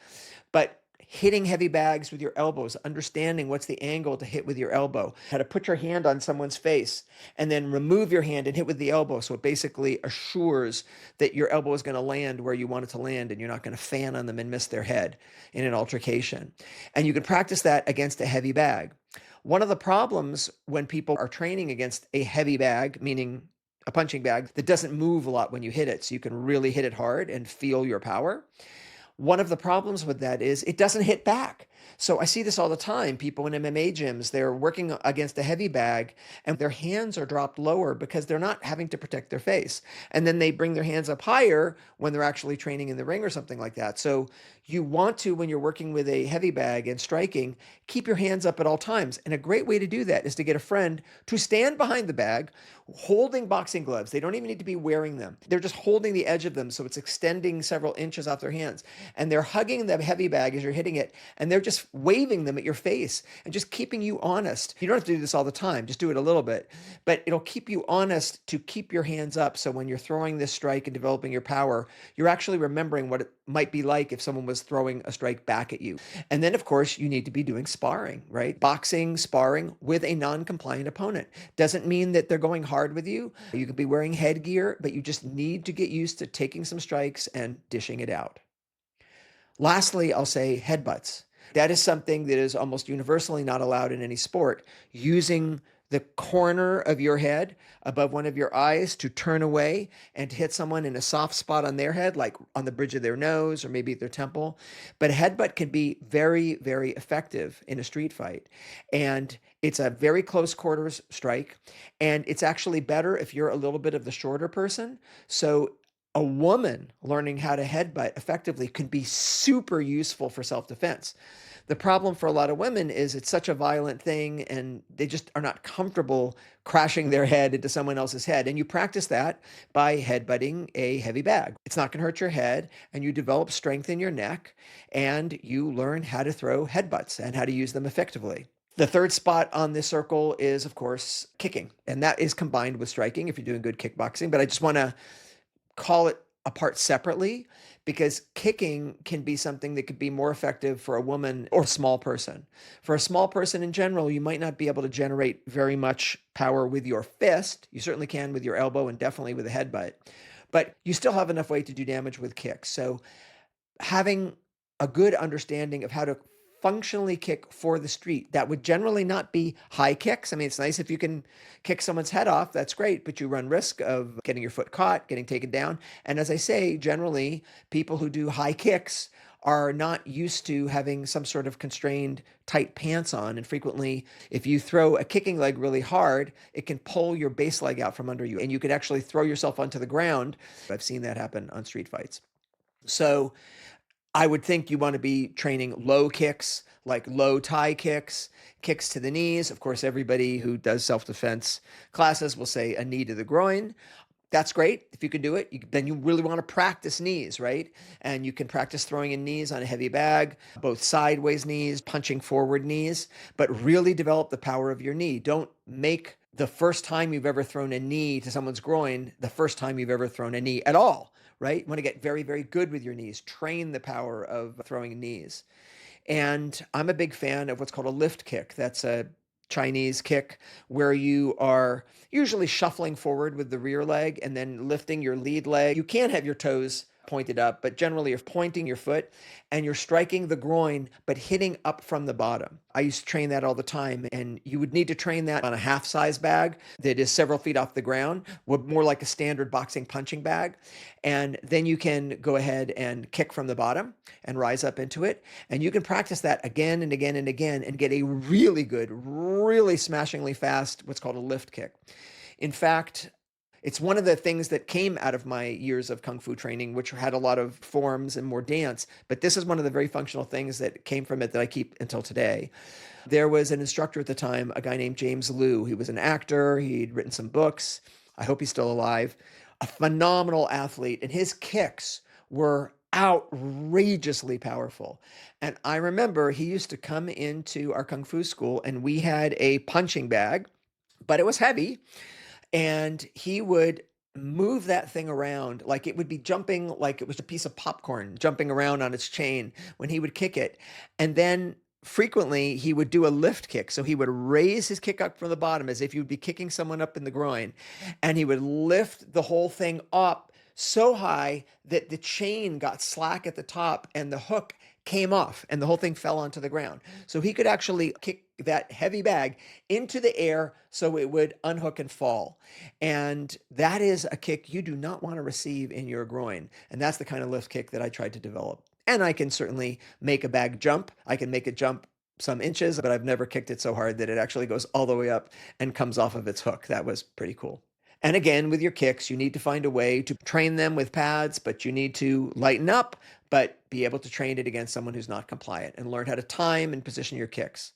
But hitting heavy bags with your elbows, understanding what's the angle to hit with your elbow, how to put your hand on someone's face, and then remove your hand and hit with the elbow. So it basically assures that your elbow is going to land where you want it to land and you're not going to fan on them and miss their head in an altercation. And you can practice that against a heavy bag. One of the problems when people are training against a heavy bag, meaning a punching bag that doesn't move a lot when you hit it, so you can really hit it hard and feel your power. One of the problems with that is it doesn't hit back. So I see this all the time. People in MMA gyms, they're working against a heavy bag and their hands are dropped lower because they're not having to protect their face. And then they bring their hands up higher when they're actually training in the ring or something like that. So you want to, when you're working with a heavy bag and striking, keep your hands up at all times. And a great way to do that is to get a friend to stand behind the bag holding boxing gloves. They don't even need to be wearing them. They're just holding the edge of them so it's extending several inches off their hands. And they're hugging the heavy bag as you're hitting it, and they're just waving them at your face and just keeping you honest. You don't have to do this all the time, just do it a little bit, but it'll keep you honest to keep your hands up. So when you're throwing this strike and developing your power, you're actually remembering what it might be like if someone was throwing a strike back at you. And then, of course, you need to be doing sparring, right? Boxing, sparring with a non-compliant opponent. Doesn't mean that they're going hard with you. You could be wearing headgear, but you just need to get used to taking some strikes and dishing it out. Lastly, I'll say headbutts. That is something that is almost universally not allowed in any sport. Using the corner of your head above one of your eyes to turn away and hit someone in a soft spot on their head, like on the bridge of their nose or maybe at their temple. But a headbutt can be very, very effective in a street fight. And it's a very close quarters strike. And it's actually better if you're a little bit of the shorter person. So a woman learning how to headbutt effectively could be super useful for self-defense. The problem for a lot of women is it's such a violent thing and they just are not comfortable crashing their head into someone else's head. And you practice that by headbutting a heavy bag. It's not going to hurt your head, and you develop strength in your neck, and you learn how to throw headbutts and how to use them effectively. The third spot on this circle is, of course, kicking, and that is combined with striking if you're doing good kickboxing. But I just want to call it apart separately because kicking can be something that could be more effective for a woman or a small person. For a small person in general, you might not be able to generate very much power with your fist. You certainly can with your elbow and definitely with a headbutt, but you still have enough weight to do damage with kicks. So having a good understanding of how to functionally kick for the street that would generally not be high kicks. I mean, it's nice if you can kick someone's head off, that's great, but you run risk of getting your foot caught, getting taken down. And as I say, generally people who do high kicks are not used to having some sort of constrained tight pants on. And frequently, if you throw a kicking leg really hard, it can pull your base leg out from under you and you could actually throw yourself onto the ground. I've seen that happen on street fights. So I would think you want to be training low kicks, like low tie kicks, kicks to the knees. Of course, everybody who does self-defense classes will say a knee to the groin. That's great. If you can do it, then you really want to practice knees, right? And you can practice throwing in knees on a heavy bag, both sideways knees, punching forward knees, but really develop the power of your knee. Don't make the first time you've ever thrown a knee to someone's groin the first time you've ever thrown a knee at all, right? You want to get very, very good with your knees. Train the power of throwing knees. And I'm a big fan of what's called a lift kick. That's a Chinese kick where you are usually shuffling forward with the rear leg and then lifting your lead leg. You can have your toes pointed up, but generally you're pointing your foot and you're striking the groin, but hitting up from the bottom. I used to train that all the time, and you would need to train that on a half size bag that is several feet off the ground, more like a standard boxing punching bag. And then you can go ahead and kick from the bottom and rise up into it. And you can practice that again and again and again and get a really good, really smashingly fast, what's called a lift kick. In fact, it's one of the things that came out of my years of Kung Fu training, which had a lot of forms and more dance. But this is one of the very functional things that came from it that I keep until today. There was an instructor at the time, a guy named James Liu. He was an actor. He'd written some books. I hope he's still alive. A phenomenal athlete. And his kicks were outrageously powerful. And I remember he used to come into our Kung Fu school and we had a punching bag, but it was heavy. And he would move that thing around like it would be jumping, like it was a piece of popcorn jumping around on its chain when he would kick it. And then frequently he would do a lift kick. So he would raise his kick up from the bottom as if you'd be kicking someone up in the groin. And he would lift the whole thing up so high that the chain got slack at the top and the hook came off and the whole thing fell onto the ground. So he could actually kick that heavy bag into the air so it would unhook and fall. And that is a kick you do not want to receive in your groin. And that's the kind of lift kick that I tried to develop. And I can certainly make a bag jump. I can make it jump some inches, but I've never kicked it so hard that it actually goes all the way up and comes off of its hook. That was pretty cool. And again, with your kicks, you need to find a way to train them with pads, but you need to lighten up, but be able to train it against someone who's not compliant and learn how to time and position your kicks.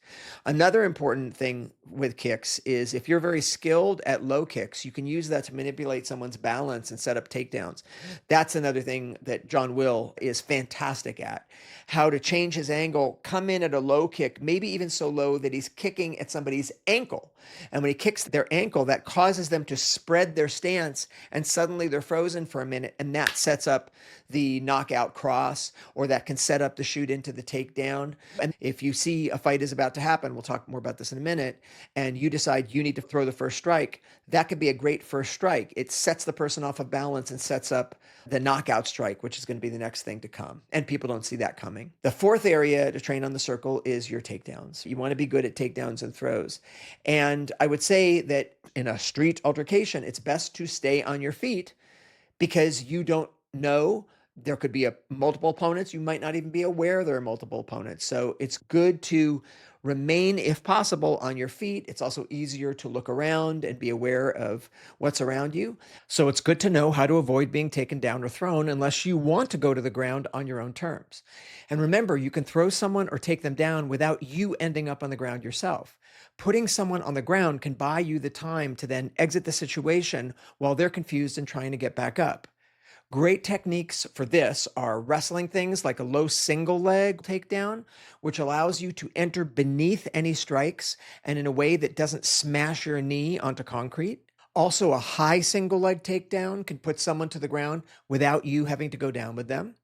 Another important thing with kicks is if you're very skilled at low kicks, you can use that to manipulate someone's balance and set up takedowns. That's another thing that John Will is fantastic at. How to change his angle, come in at a low kick, maybe even so low that he's kicking at somebody's ankle. And when he kicks their ankle, that causes them to spread their stance and suddenly they're frozen for a minute, and that sets up the knockout cross, or that can set up the shoot into the takedown. And if you see a fight is about to happen, we'll talk more about this in a minute, and you decide you need to throw the first strike, that could be a great first strike. It sets the person off of balance and sets up the knockout strike, which is going to be the next thing to come. And people don't see that coming. The fourth area to train on the circle is your takedowns. You want to be good at takedowns and throws. And I would say that in a street altercation, it's best to stay on your feet because you don't know. There could be multiple opponents. You might not even be aware there are multiple opponents. So it's good to remain, if possible, on your feet. It's also easier to look around and be aware of what's around you. So it's good to know how to avoid being taken down or thrown unless you want to go to the ground on your own terms. And remember, you can throw someone or take them down without you ending up on the ground yourself. Putting someone on the ground can buy you the time to then exit the situation while they're confused and trying to get back up. Great techniques for this are wrestling things like a low single leg takedown, which allows you to enter beneath any strikes and in a way that doesn't smash your knee onto concrete. Also, a high single leg takedown can put someone to the ground without you having to go down with them.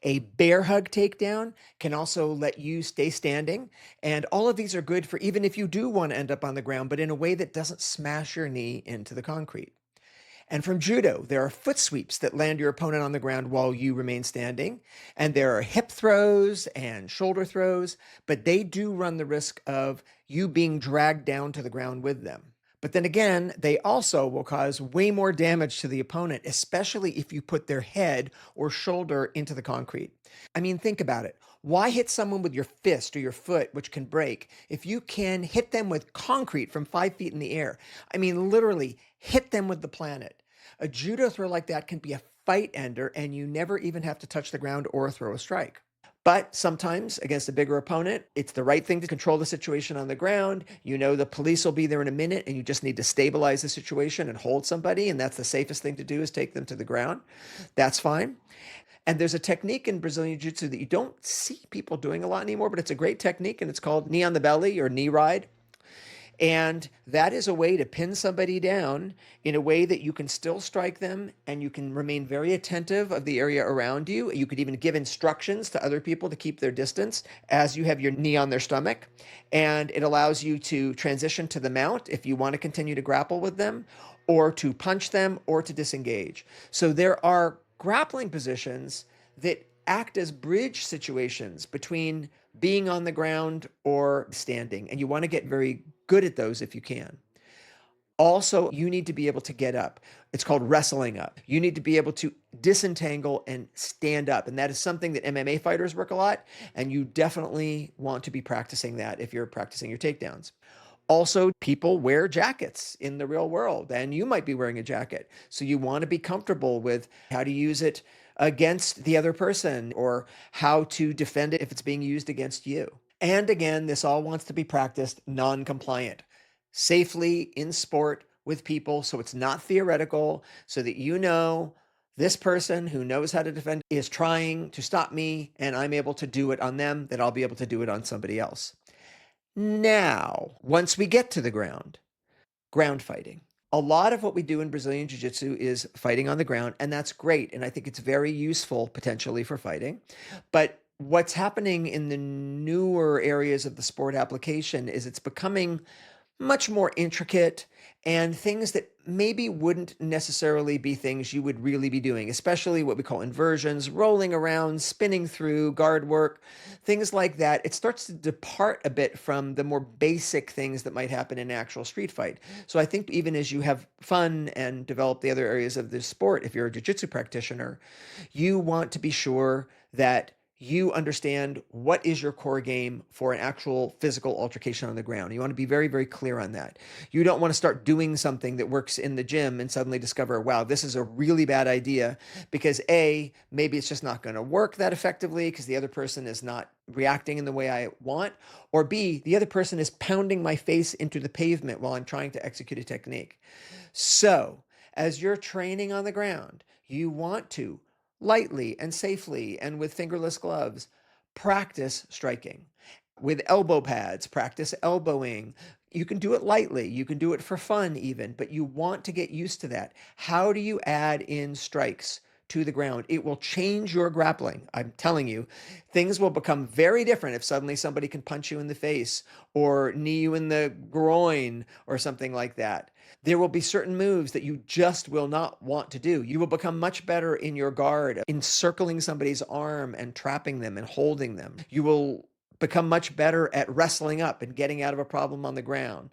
A bear hug takedown can also let you stay standing. And all of these are good for even if you do want to end up on the ground, but in a way that doesn't smash your knee into the concrete. And from judo, there are foot sweeps that land your opponent on the ground while you remain standing. And there are hip throws and shoulder throws, but they do run the risk of you being dragged down to the ground with them. But then again, they also will cause way more damage to the opponent, especially if you put their head or shoulder into the concrete. I mean, think about it. Why hit someone with your fist or your foot, which can break, if you can hit them with concrete from 5 feet in the air? I mean, literally hit them with the planet. A judo throw like that can be a fight ender, and you never even have to touch the ground or throw a strike. But sometimes against a bigger opponent, it's the right thing to control the situation on the ground. You know the police will be there in a minute and you just need to stabilize the situation and hold somebody. And that's the safest thing to do is take them to the ground. That's fine. And there's a technique in Brazilian Jiu-Jitsu that you don't see people doing a lot anymore, but it's a great technique and it's called knee on the belly or knee ride. And that is a way to pin somebody down in a way that you can still strike them and you can remain very attentive of the area around you. You could even give instructions to other people to keep their distance as you have your knee on their stomach. And it allows you to transition to the mount if you want to continue to grapple with them, or to punch them, or to disengage. So there are grappling positions that act as bridge situations between being on the ground or standing. And you want to get very good at those if you can. Also, you need to be able to get up. It's called wrestling up. You need to be able to disentangle and stand up. And that is something that MMA fighters work a lot. And you definitely want to be practicing that if you're practicing your takedowns. Also, people wear jackets in the real world, and you might be wearing a jacket. So you want to be comfortable with how to use it against the other person or how to defend it if it's being used against you. And again, this all wants to be practiced non-compliant, safely in sport with people, so it's not theoretical, so that you know this person who knows how to defend is trying to stop me and I'm able to do it on them, that I'll be able to do it on somebody else. Now, once we get to the ground fighting. A lot of what we do in Brazilian Jiu Jitsu is fighting on the ground, and that's great. And I think it's very useful potentially for fighting. But what's happening in the newer areas of the sport application is it's becoming much more intricate and things that maybe wouldn't necessarily be things you would really be doing, especially what we call inversions, rolling around, spinning through, guard work, things like that. It starts to depart a bit from the more basic things that might happen in an actual street fight. So I think even as you have fun and develop the other areas of the sport, if you're a jiu-jitsu practitioner, you want to be sure that you understand what is your core game for an actual physical altercation on the ground. You want to be very, very clear on that. You don't want to start doing something that works in the gym and suddenly discover, wow, this is a really bad idea because A, maybe it's just not going to work that effectively because the other person is not reacting in the way I want, or B, the other person is pounding my face into the pavement while I'm trying to execute a technique. So, as you're training on the ground, you want to lightly and safely and with fingerless gloves practice striking. With elbow pads, practice elbowing. You can do it lightly, you can do it for fun even, but you want to get used to that. How do you add in strikes to the ground? It will change your grappling. I'm telling you, things will become very different if suddenly somebody can punch you in the face or knee you in the groin or something like that. There will be certain moves that you just will not want to do. You will become much better in your guard, encircling somebody's arm and trapping them and holding them. You will become much better at wrestling up and getting out of a problem on the ground.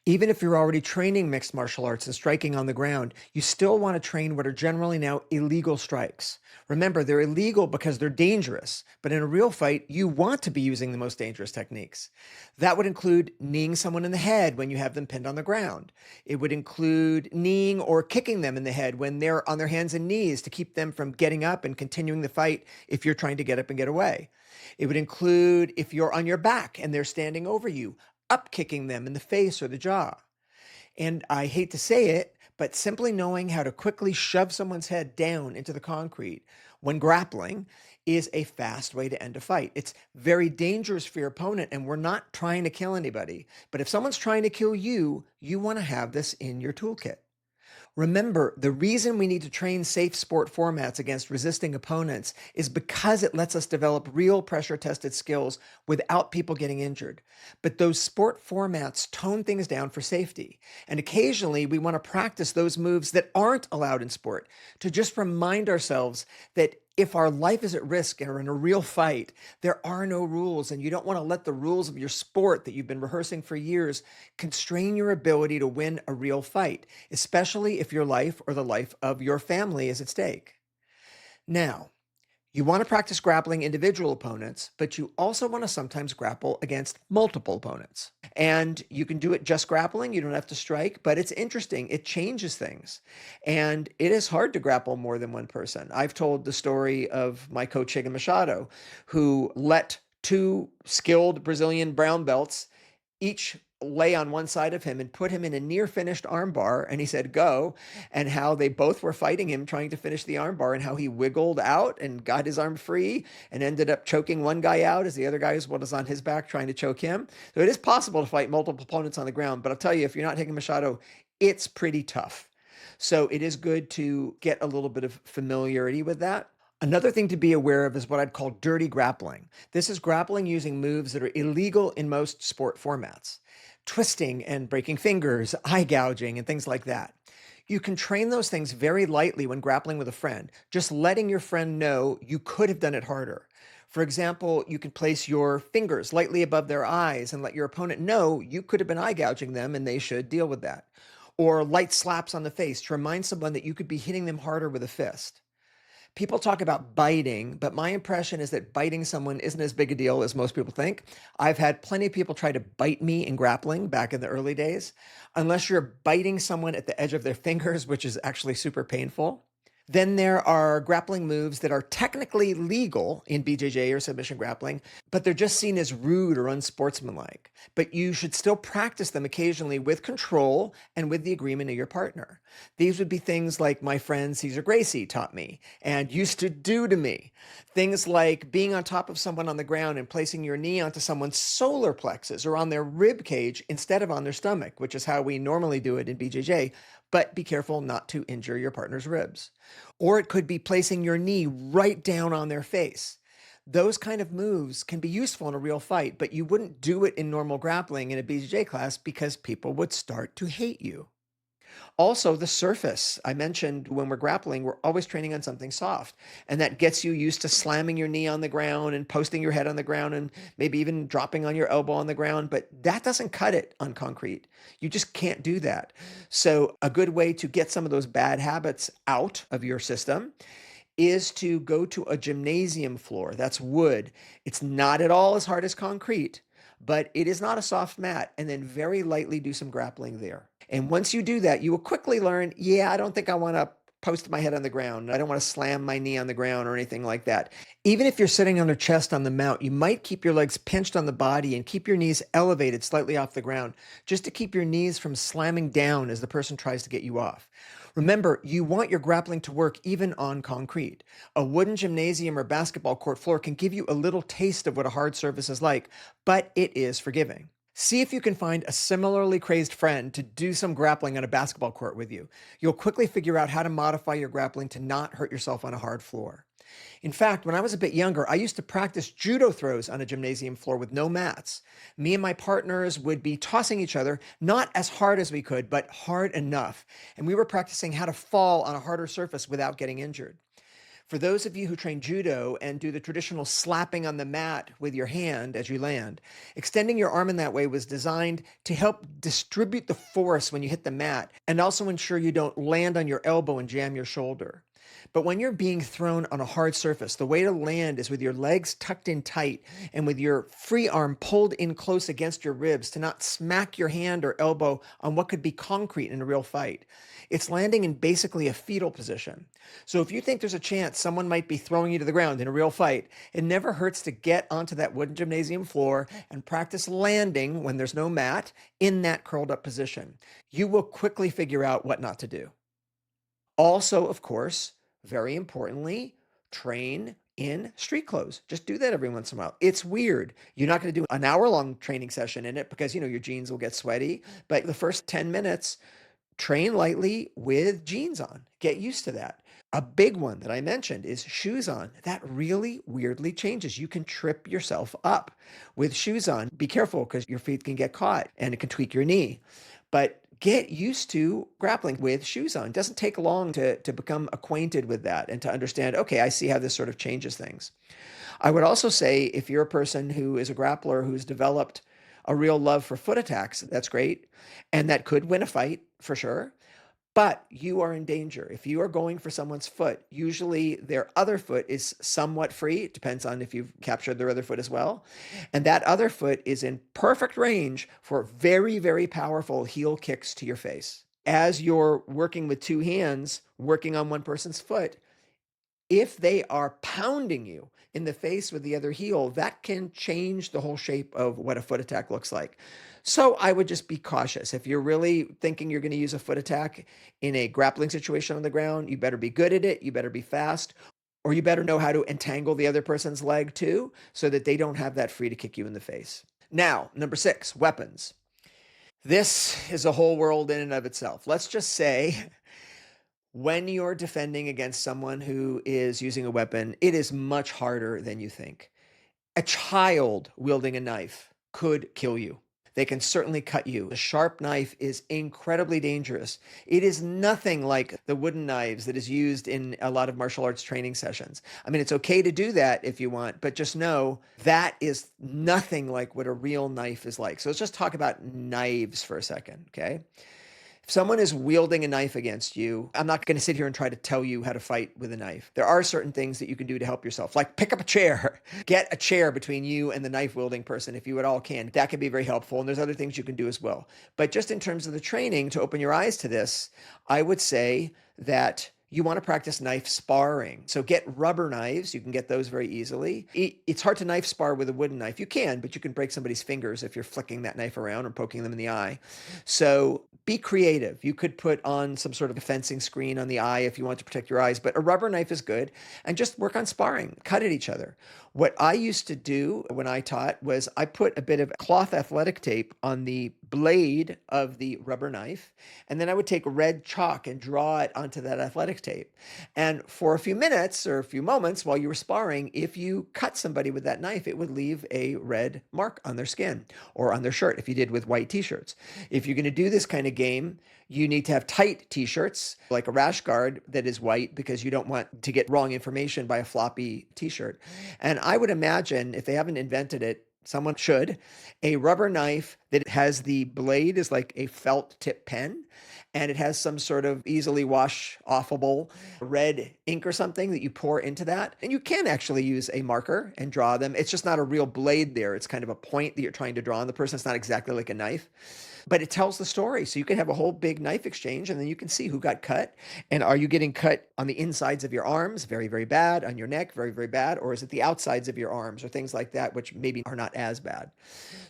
Even if you're already training mixed martial arts and striking on the ground, you still want to train what are generally now illegal strikes. Remember, they're illegal because they're dangerous, but in a real fight, you want to be using the most dangerous techniques. That would include kneeing someone in the head when you have them pinned on the ground. It would include kneeing or kicking them in the head when they're on their hands and knees to keep them from getting up and continuing the fight if you're trying to get up and get away. It would include if you're on your back and they're standing over you, up kicking them in the face or the jaw. And I hate to say it, but simply knowing how to quickly shove someone's head down into the concrete when grappling is a fast way to end a fight. It's very dangerous for your opponent, and we're not trying to kill anybody. But if someone's trying to kill you, you want to have this in your toolkit. Remember, the reason we need to train safe sport formats against resisting opponents is because it lets us develop real pressure tested skills without people getting injured. But those sport formats tone things down for safety. And occasionally we want to practice those moves that aren't allowed in sport to just remind ourselves that if our life is at risk or in a real fight, there are no rules, and you don't want to let the rules of your sport that you've been rehearsing for years constrain your ability to win a real fight, especially if your life or the life of your family is at stake. Now, you want to practice grappling individual opponents, but you also want to sometimes grapple against multiple opponents. And you can do it just grappling. You don't have to strike, but it's interesting. It changes things. And it is hard to grapple more than one person. I've told the story of my coach, Higa Machado, who let two skilled Brazilian brown belts each lay on one side of him and put him in a near finished armbar. And he said, go. And how they both were fighting him, trying to finish the armbar, and how he wiggled out and got his arm free and ended up choking one guy out as the other guy was on his back trying to choke him. So it is possible to fight multiple opponents on the ground. But I'll tell you, if you're not Higa Machado, it's pretty tough. So it is good to get a little bit of familiarity with that. Another thing to be aware of is what I'd call dirty grappling. This is grappling using moves that are illegal in most sport formats, twisting and breaking fingers, eye gouging, and things like that. You can train those things very lightly when grappling with a friend, just letting your friend know you could have done it harder. For example, you can place your fingers lightly above their eyes and let your opponent know you could have been eye gouging them and they should deal with that. Or light slaps on the face to remind someone that you could be hitting them harder with a fist. People talk about biting, but my impression is that biting someone isn't as big a deal as most people think. I've had plenty of people try to bite me in grappling back in the early days. Unless you're biting someone at the edge of their fingers, which is actually super painful. Then there are grappling moves that are technically legal in BJJ or submission grappling, but they're just seen as rude or unsportsmanlike. But you should still practice them occasionally with control and with the agreement of your partner. These would be things like my friend Cesar Gracie taught me and used to do to me. Things like being on top of someone on the ground and placing your knee onto someone's solar plexus or on their rib cage instead of on their stomach, which is how we normally do it in BJJ, but be careful not to injure your partner's ribs. Or it could be placing your knee right down on their face. Those kind of moves can be useful in a real fight, but you wouldn't do it in normal grappling in a BJJ class because people would start to hate you. Also, the surface. I mentioned when we're grappling, we're always training on something soft. And that gets you used to slamming your knee on the ground and posting your head on the ground and maybe even dropping on your elbow on the ground. But that doesn't cut it on concrete. You just can't do that. So, a good way to get some of those bad habits out of your system is to go to a gymnasium floor. That's wood. It's not at all as hard as concrete, but it is not a soft mat. And then very lightly do some grappling there. And once you do that, you will quickly learn, yeah, I don't think I want to post my head on the ground. I don't want to slam my knee on the ground or anything like that. Even if you're sitting on your chest on the mount, you might keep your legs pinched on the body and keep your knees elevated slightly off the ground, just to keep your knees from slamming down as the person tries to get you off. Remember, you want your grappling to work even on concrete. A wooden gymnasium or basketball court floor can give you a little taste of what a hard surface is like, but it is forgiving. See if you can find a similarly crazed friend to do some grappling on a basketball court with you. You'll quickly figure out how to modify your grappling to not hurt yourself on a hard floor. In fact, when I was a bit younger, I used to practice judo throws on a gymnasium floor with no mats. Me and my partners would be tossing each other, not as hard as we could, but hard enough. And we were practicing how to fall on a harder surface without getting injured. For those of you who train judo and do the traditional slapping on the mat with your hand as you land, extending your arm in that way was designed to help distribute the force when you hit the mat and also ensure you don't land on your elbow and jam your shoulder. But when you're being thrown on a hard surface, the way to land is with your legs tucked in tight and with your free arm pulled in close against your ribs to not smack your hand or elbow on what could be concrete in a real fight. It's landing in basically a fetal position. So if you think there's a chance someone might be throwing you to the ground in a real fight, it never hurts to get onto that wooden gymnasium floor and practice landing when there's no mat in that curled up position. You will quickly figure out what not to do. Also, of course, very importantly, train in street clothes. Just do that every once in a while. It's weird. You're not going to do an hour-long training session in it because, your jeans will get sweaty. But the first 10 minutes, Train lightly with jeans on. Get used to that. A big one that I mentioned is shoes on. That really weirdly changes. You can trip yourself up with shoes on. Be careful because your feet can get caught and it can tweak your knee. But get used to grappling with shoes on. It doesn't take long to become acquainted with that and to understand, okay, I see how this sort of changes things. I would also say if you're a person who is a grappler who's developed a real love for foot attacks, that's great. And that could win a fight for sure. But you are in danger. If you are going for someone's foot, usually their other foot is somewhat free. It depends on if you've captured their other foot as well. And that other foot is in perfect range for very, very powerful heel kicks to your face. As you're working with two hands, working on one person's foot, if they are pounding you in the face with the other heel, that can change the whole shape of what a foot attack looks like. So I would just be cautious. If you're really thinking you're going to use a foot attack in a grappling situation on the ground, you better be good at it. You better be fast, or you better know how to entangle the other person's leg too, so that they don't have that free to kick you in the face. Now, number 6, weapons. This is a whole world in and of itself. Let's just say when you're defending against someone who is using a weapon, it is much harder than you think. A child wielding a knife could kill you. They can certainly cut you. A sharp knife is incredibly dangerous. It is nothing like the wooden knives that is used in a lot of martial arts training sessions. I mean, it's okay to do that if you want, but just know that is nothing like what a real knife is like. So let's just talk about knives for a second, okay? If someone is wielding a knife against you, I'm not going to sit here and try to tell you how to fight with a knife. There are certain things that you can do to help yourself, like pick up a chair, get a chair between you and the knife wielding person if you at all can. That can be very helpful. And there's other things you can do as well. But just in terms of the training to open your eyes to this, I would say that you want to practice knife sparring. So get rubber knives. You can get those very easily. It's hard to knife spar with a wooden knife. You can, but you can break somebody's fingers if you're flicking that knife around or poking them in the eye. So be creative. You could put on some sort of a fencing screen on the eye if you want to protect your eyes, but a rubber knife is good. And just work on sparring, cut at each other. What I used to do when I taught was I put a bit of cloth athletic tape on the blade of the rubber knife, and then I would take red chalk and draw it onto that athletic tape. And for a few minutes or a few moments while you were sparring, if you cut somebody with that knife, it would leave a red mark on their skin or on their shirt if you did with white t-shirts. If you're going to do this kind of game, you need to have tight t-shirts, like a rash guard that is white, because you don't want to get wrong information by a floppy t-shirt. And I would imagine if they haven't invented it, someone should, a rubber knife that has the blade is like a felt tip pen, and it has some sort of easily wash offable red ink or something that you pour into that. And you can actually use a marker and draw them. It's just not a real blade there. It's kind of a point that you're trying to draw on the person. It's not exactly like a knife, but it tells the story. So you can have a whole big knife exchange, and then you can see who got cut. And are you getting cut on the insides of your arms? Very, very bad. On your neck? Very, very bad. Or is it the outsides of your arms or things like that, which maybe are not as bad?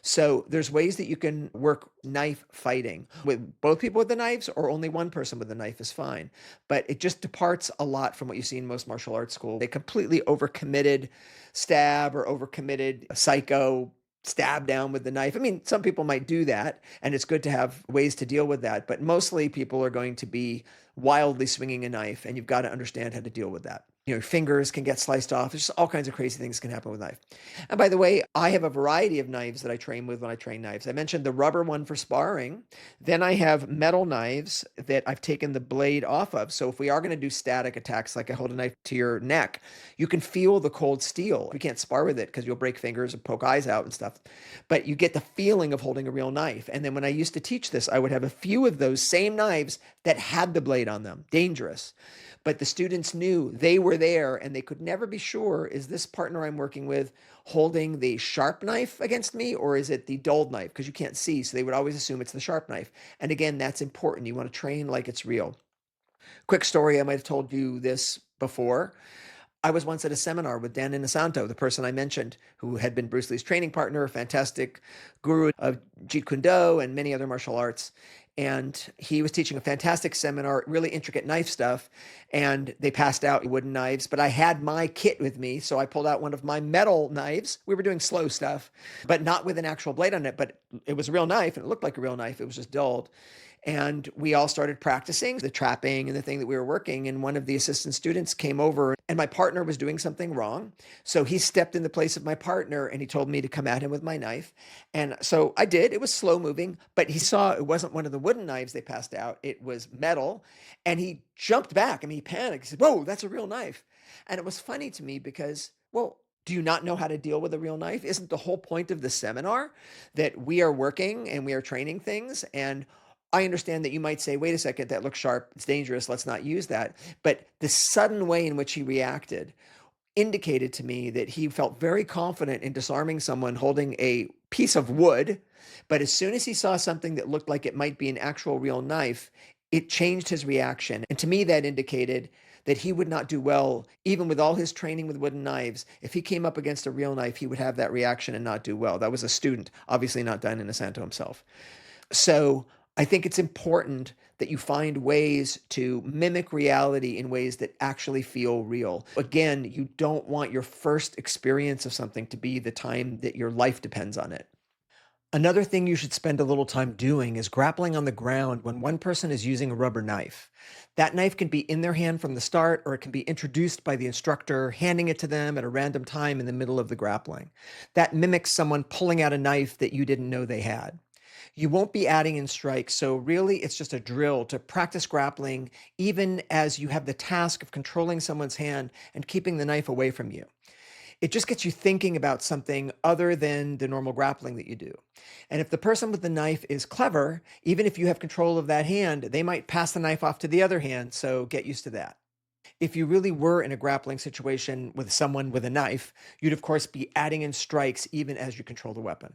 So there's ways that you can work knife fighting with both people with the knives, or only one person with the knife is fine. But it just departs a lot from what you see in most martial arts school. They completely overcommitted stab or overcommitted psycho stab down with the knife. I mean, some people might do that, and it's good to have ways to deal with that, but mostly people are going to be wildly swinging a knife, and you've got to understand how to deal with that. You know, your fingers can get sliced off. There's just all kinds of crazy things can happen with knife. And by the way, I have a variety of knives that I train with when I train knives. I mentioned the rubber one for sparring. Then I have metal knives that I've taken the blade off of. So if we are going to do static attacks, like I hold a knife to your neck, you can feel the cold steel. You can't spar with it because you'll break fingers and poke eyes out and stuff. But you get the feeling of holding a real knife. And then when I used to teach this, I would have a few of those same knives that had the blade on them. Dangerous. But the students knew they were there, and they could never be sure, is this partner I'm working with holding the sharp knife against me, or is it the dulled knife? Because you can't see, so they would always assume it's the sharp knife. And again, that's important. You want to train like it's real. Quick story, I might have told you this before. I was once at a seminar with Dan Inosanto, the person I mentioned, who had been Bruce Lee's training partner, a fantastic guru of Jeet Kune Do and many other martial arts. And he was teaching a fantastic seminar, really intricate knife stuff. And they passed out wooden knives, but I had my kit with me. So I pulled out one of my metal knives. We were doing slow stuff, but not with an actual blade on it, but it was a real knife, and it looked like a real knife. It was just dulled. And we all started practicing the trapping and the thing that we were working. And one of the assistant students came over and my partner was doing something wrong. So he stepped in the place of my partner and he told me to come at him with my knife. And so I did. It was slow moving, but he saw it wasn't one of the wooden knives they passed out. It was metal. And he jumped back. I mean, he panicked. He said, "Whoa, that's a real knife." And it was funny to me because, well, do you not know how to deal with a real knife? Isn't the whole point of the seminar that we are working and we are training things? And I understand that you might say, wait a second, that looks sharp. It's dangerous. Let's not use that. But the sudden way in which he reacted indicated to me that he felt very confident in disarming someone holding a piece of wood. But as soon as he saw something that looked like it might be an actual real knife, it changed his reaction. And to me, that indicated that he would not do well, even with all his training with wooden knives. If he came up against a real knife, he would have that reaction and not do well. That was a student, obviously not Diane Santo himself. So I think it's important that you find ways to mimic reality in ways that actually feel real. Again, you don't want your first experience of something to be the time that your life depends on it. Another thing you should spend a little time doing is grappling on the ground when one person is using a rubber knife. That knife can be in their hand from the start, or it can be introduced by the instructor, handing it to them at a random time in the middle of the grappling. That mimics someone pulling out a knife that you didn't know they had. You won't be adding in strikes, so really it's just a drill to practice grappling, even as you have the task of controlling someone's hand and keeping the knife away from you. It just gets you thinking about something other than the normal grappling that you do. And if the person with the knife is clever, even if you have control of that hand, they might pass the knife off to the other hand, so get used to that. If you really were in a grappling situation with someone with a knife, you'd of course be adding in strikes even as you control the weapon.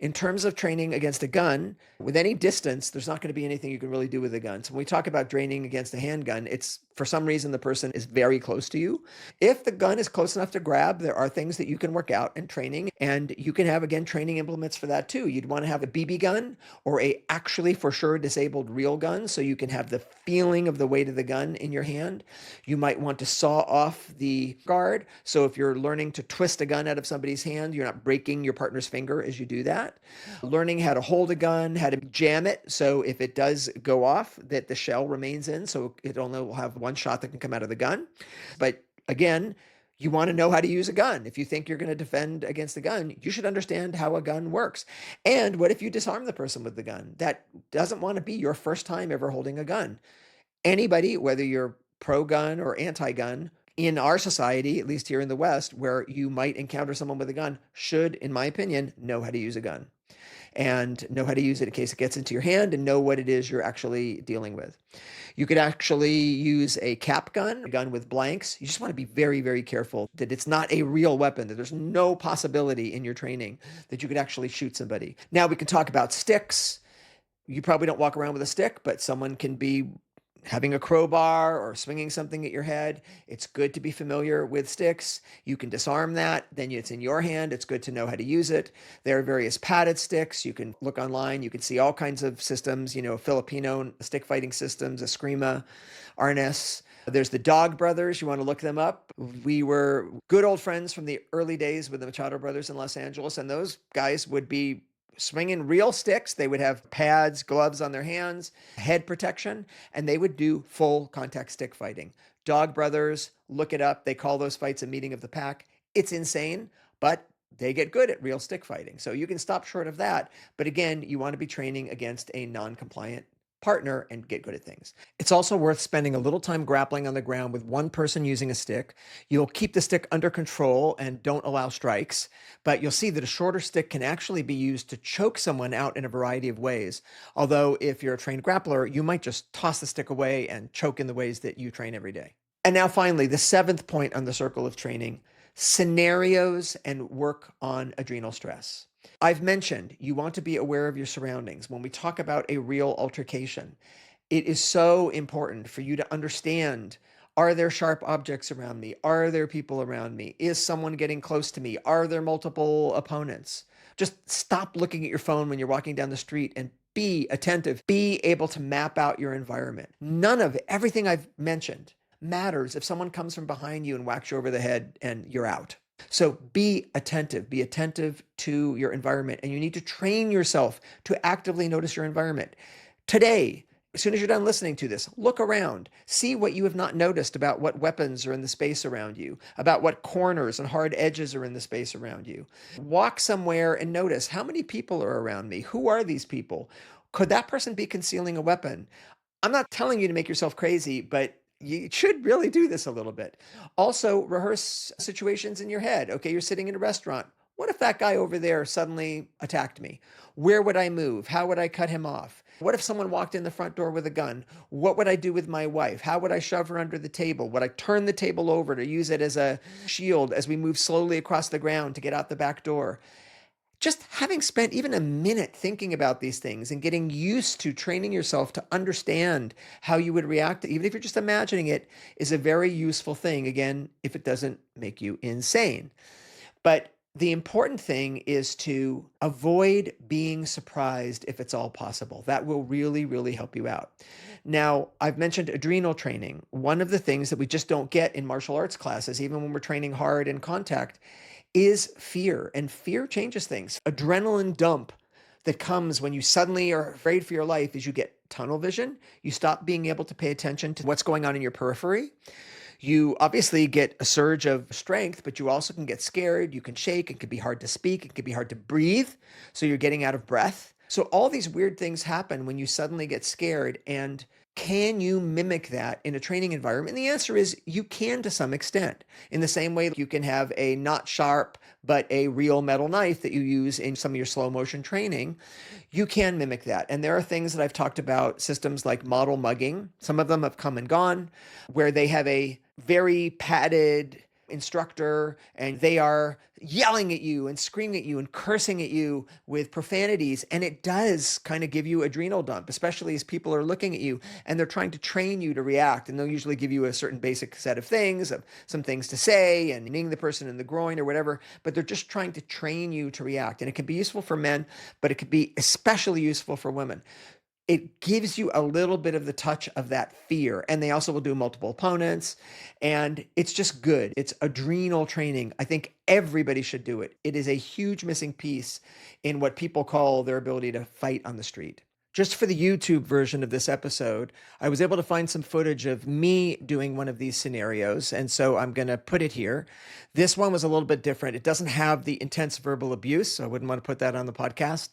In terms of training against a gun, with any distance, there's not going to be anything you can really do with a gun. So when we talk about training against a handgun, it's for some reason the person is very close to you. If the gun is close enough to grab, there are things that you can work out in training, and you can have, again, training implements for that too. You'd want to have a BB gun or a actually for sure disabled real gun so you can have the feeling of the weight of the gun in your hand. You might want to saw off the guard. So if you're learning to twist a gun out of somebody's hand, you're not breaking your partner's finger as you do that. Learning how to hold a gun, how to jam it, so if it does go off, that the shell remains in, so it only will have one shot that can come out of the gun. But again, you want to know how to use a gun. If you think you're going to defend against a gun, you should understand how a gun works. And what if you disarm the person with the gun? That doesn't want to be your first time ever holding a gun. Anybody, whether you're pro-gun or anti-gun, in our society, at least here in the West, where you might encounter someone with a gun, should, in my opinion, know how to use a gun and know how to use it in case it gets into your hand and know what it is you're actually dealing with. You could actually use a cap gun, a gun with blanks. You just want to be very, very careful that it's not a real weapon, that there's no possibility in your training that you could actually shoot somebody. Now we can talk about sticks. You probably don't walk around with a stick, but someone can be having a crowbar or swinging something at your head. It's good to be familiar with sticks. You can disarm that, then it's in your hand. It's good to know how to use it. There are various padded sticks. You can look online. You can see all kinds of systems, Filipino stick fighting systems, Eskrima, Arnes. There's the Dog Brothers. You want to look them up. We were good old friends from the early days with the Machado brothers in Los Angeles, and those guys would be swinging real sticks. They would have pads, gloves on their hands, head protection, and they would do full contact stick fighting. Dog Brothers, look it up. They call those fights a meeting of the pack. It's insane, but they get good at real stick fighting. So you can stop short of that. But again, you want to be training against a non-compliant partner and get good at things. It's also worth spending a little time grappling on the ground with one person using a stick. You'll keep the stick under control and don't allow strikes, but you'll see that a shorter stick can actually be used to choke someone out in a variety of ways. Although if you're a trained grappler, you might just toss the stick away and choke in the ways that you train every day. And now finally, the seventh point on the circle of training, scenarios and work on adrenal stress. I've mentioned you want to be aware of your surroundings. When we talk about a real altercation, it is so important for you to understand, are there sharp objects around me? Are there people around me? Is someone getting close to me? Are there multiple opponents? Just stop looking at your phone when you're walking down the street and be attentive. Be able to map out your environment. None of it, everything I've mentioned matters if someone comes from behind you and whacks you over the head and you're out. So be attentive to your environment, and you need to train yourself to actively notice your environment. Today, As soon as you're done listening to this, look around. See what you have not noticed about what weapons are in the space around you, about what corners and hard edges are in the space around you. Walk somewhere and notice how many people are around me. Who are these people? Could that person be concealing a weapon? I'm not telling you to make yourself crazy, but you should really do this a little bit. Also, rehearse situations in your head. Okay, you're sitting in a restaurant. What if that guy over there suddenly attacked me? Where would I move? How would I cut him off? What if someone walked in the front door with a gun? What would I do with my wife? How would I shove her under the table? Would I turn the table over to use it as a shield as we move slowly across the ground to get out the back door? Just having spent even a minute thinking about these things and getting used to training yourself to understand how you would react, even if you're just imagining it, is a very useful thing. Again, if it doesn't make you insane. But the important thing is to avoid being surprised if it's all possible. That will really, really help you out. Now, I've mentioned adrenal training. One of the things that we just don't get in martial arts classes, even when we're training hard in contact, is fear. And fear changes things. Adrenaline dump that comes when you suddenly are afraid for your life is you get tunnel vision. You stop being able to pay attention to what's going on in your periphery. You obviously get a surge of strength, but you also can get scared. You can shake. It can be hard to speak. It can be hard to breathe. So you're getting out of breath. So all these weird things happen when you suddenly get scared. And can you mimic that in a training environment? And the answer is you can to some extent. In the same way that you can have a not sharp, but a real metal knife that you use in some of your slow motion training, you can mimic that. And there are things that I've talked about, systems like model mugging. Some of them have come and gone, where they have a very padded instructor and they are yelling at you and screaming at you and cursing at you with profanities. And it does kind of give you adrenal dump, especially as people are looking at you and they're trying to train you to react. And they'll usually give you a certain basic set of things, of some things to say and kneeing the person in the groin or whatever, but they're just trying to train you to react. And it can be useful for men, but it could be especially useful for women. It gives you a little bit of the touch of that fear. And they also will do multiple opponents. And it's just good. It's adrenal training. I think everybody should do it. It is a huge missing piece in what people call their ability to fight on the street. Just for the YouTube version of this episode, I was able to find some footage of me doing one of these scenarios. And so I'm going to put it here. This one was a little bit different. It doesn't have the intense verbal abuse, so I wouldn't want to put that on the podcast.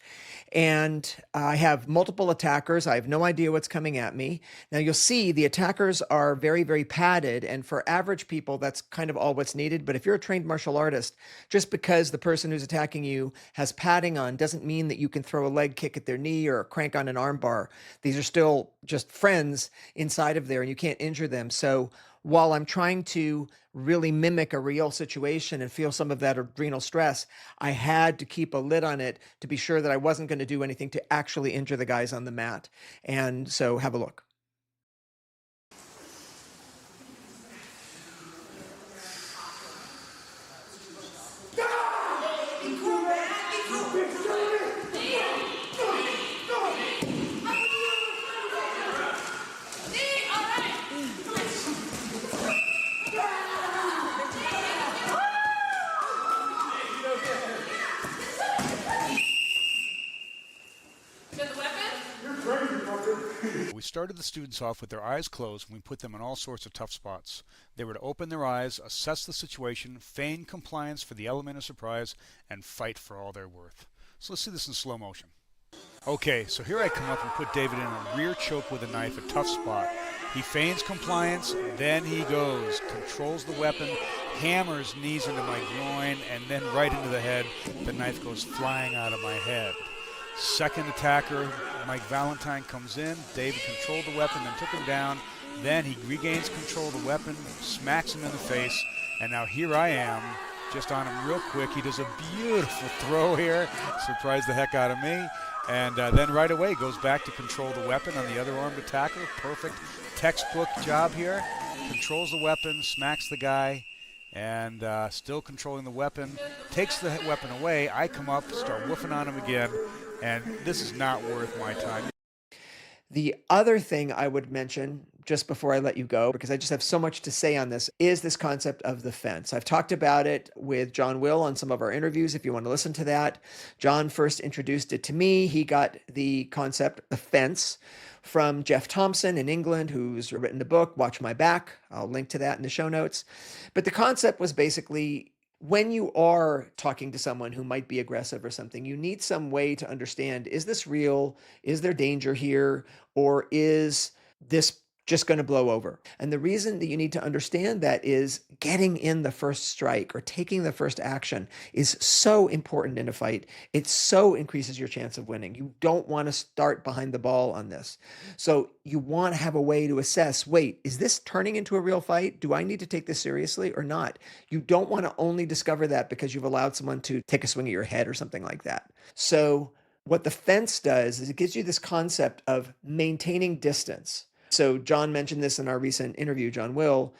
And I have multiple attackers. I have no idea what's coming at me. Now you'll see the attackers are very, very padded. And for average people, that's kind of all what's needed. But if you're a trained martial artist, just because the person who's attacking you has padding on doesn't mean that you can throw a leg kick at their knee or crank on an arm bar. These are still just friends inside of there and you can't injure them. So while I'm trying to really mimic a real situation and feel some of that adrenal stress, I had to keep a lid on it to be sure that I wasn't going to do anything to actually injure the guys on the mat. And so have a look. We started the students off with their eyes closed and we put them in all sorts of tough spots. They were to open their eyes, assess the situation, feign compliance for the element of surprise, and fight for all they're worth. So let's see this in slow motion. Okay, so here I come up and put David in a rear choke with a knife, a tough spot. He feigns compliance, then he goes, controls the weapon, hammers knees into my groin, and then right into the head. The knife goes flying out of my head. Second attacker, Mike Valentine, comes in. David controlled the weapon, then took him down. Then he regains control of the weapon, smacks him in the face, and now here I am, just on him real quick. He does a beautiful throw here, surprised the heck out of me, and then right away goes back to control the weapon on the other armed attacker. Perfect textbook job here. Controls the weapon, smacks the guy, and still controlling the weapon. Takes the weapon away. I come up, start woofing on him again. And this is not worth my time. The other thing I would mention, just before I let you go, because I just have so much to say on this, is this concept of the fence. I've talked about it with John Will on some of our interviews, if you want to listen to that. John first introduced it to me. He got the concept, the fence, from Jeff Thompson in England, who's written a book, Watch My Back. I'll link to that in the show notes. But the concept was basically, when you are talking to someone who might be aggressive or something, you need some way to understand, is this real? Is there danger here? Or is this just going to blow over? And the reason that you need to understand that is getting in the first strike or taking the first action is so important in a fight. It so increases your chance of winning. You don't want to start behind the ball on this. So you want to have a way to assess, wait, is this turning into a real fight? Do I need to take this seriously or not? You don't want to only discover that because you've allowed someone to take a swing at your head or something like that. So what the fence does is it gives you this concept of maintaining distance. So John mentioned this in our recent interview, John Will.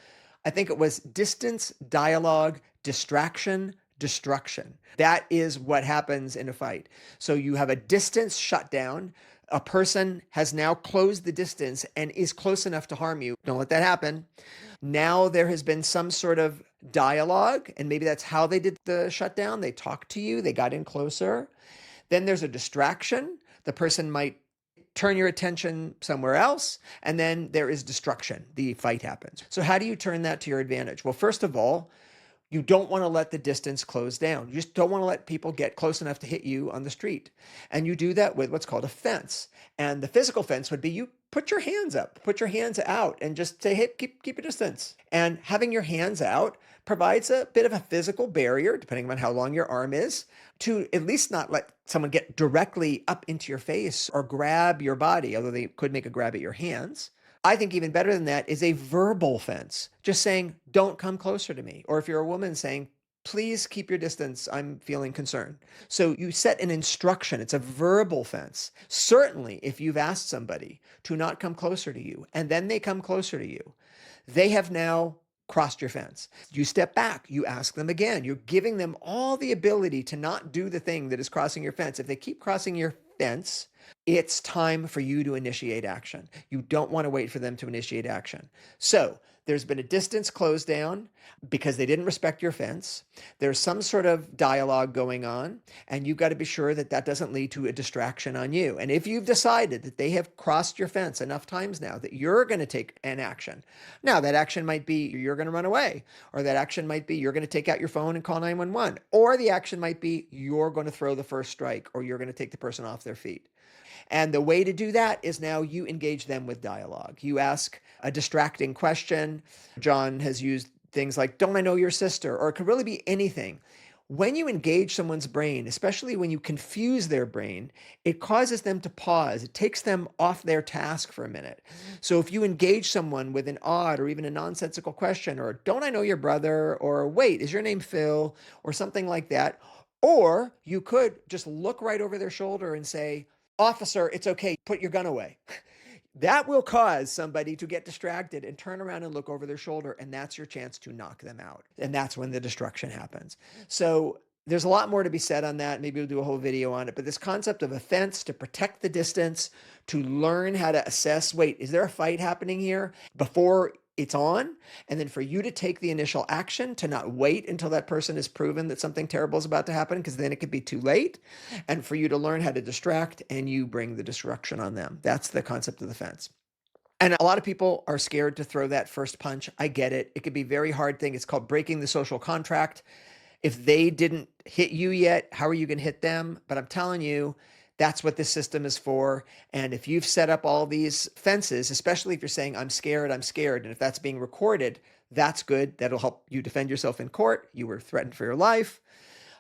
I think it was distance, dialogue, distraction, destruction. That is what happens in a fight. So you have a distance shutdown. A person has now closed the distance and is close enough to harm you. Don't let that happen. Now there has been some sort of dialogue, and maybe that's how they did the shutdown. They talked to you, they got in closer. Then there's a distraction. The person might turn your attention somewhere else, and then there is destruction. The fight happens. So how do you turn that to your advantage? Well, first of all, you don't want to let the distance close down. You just don't want to let people get close enough to hit you on the street. And you do that with what's called a fence. And the physical fence would be you put your hands up, put your hands out, and just say, hey, keep a distance. And having your hands out provides a bit of a physical barrier, depending on how long your arm is, to at least not let someone get directly up into your face or grab your body, although they could make a grab at your hands. I think even better than that is a verbal fence, just saying, don't come closer to me. Or if you're a woman, saying, please keep your distance. I'm feeling concerned. So you set an instruction. It's a verbal fence. Certainly, if you've asked somebody to not come closer to you and then they come closer to you, they have now crossed your fence. You step back, you ask them again. You're giving them all the ability to not do the thing that is crossing your fence. If they keep crossing your fence, it's time for you to initiate action. You don't want to wait for them to initiate action. So there's been a distance closed down because they didn't respect your fence. There's some sort of dialogue going on, and you've got to be sure that that doesn't lead to a distraction on you. And if you've decided that they have crossed your fence enough times now that you're going to take an action, now that action might be you're going to run away, or that action might be you're going to take out your phone and call 911, or the action might be you're going to throw the first strike, or you're going to take the person off their feet. And the way to do that is now you engage them with dialogue. You ask a distracting question. John has used things like, don't I know your sister? Or it could really be anything. When you engage someone's brain, especially when you confuse their brain, it causes them to pause. It takes them off their task for a minute. So if you engage someone with an odd or even a nonsensical question, or don't I know your brother? Or wait, is your name Phil? Or something like that. Or you could just look right over their shoulder and say, officer, it's okay, put your gun away. That will cause somebody to get distracted and turn around and look over their shoulder, and that's your chance to knock them out. And that's when the destruction happens. So there's a lot more to be said on that. Maybe we'll do a whole video on it. But this concept of a fence to protect the distance, to learn how to assess, wait, is there a fight happening here before it's on? And then for you to take the initial action, to not wait until that person is proven that something terrible is about to happen, because then it could be too late. And for you to learn how to distract, and you bring the destruction on them. That's the concept of the fence. And a lot of people are scared to throw that first punch. I get it. It could be a very hard thing. It's called breaking the social contract. If they didn't hit you yet, how are you going to hit them? But I'm telling you, that's what this system is for. And if you've set up all these fences, especially if you're saying, I'm scared, and if that's being recorded, that's good. That'll help you defend yourself in court. You were threatened for your life.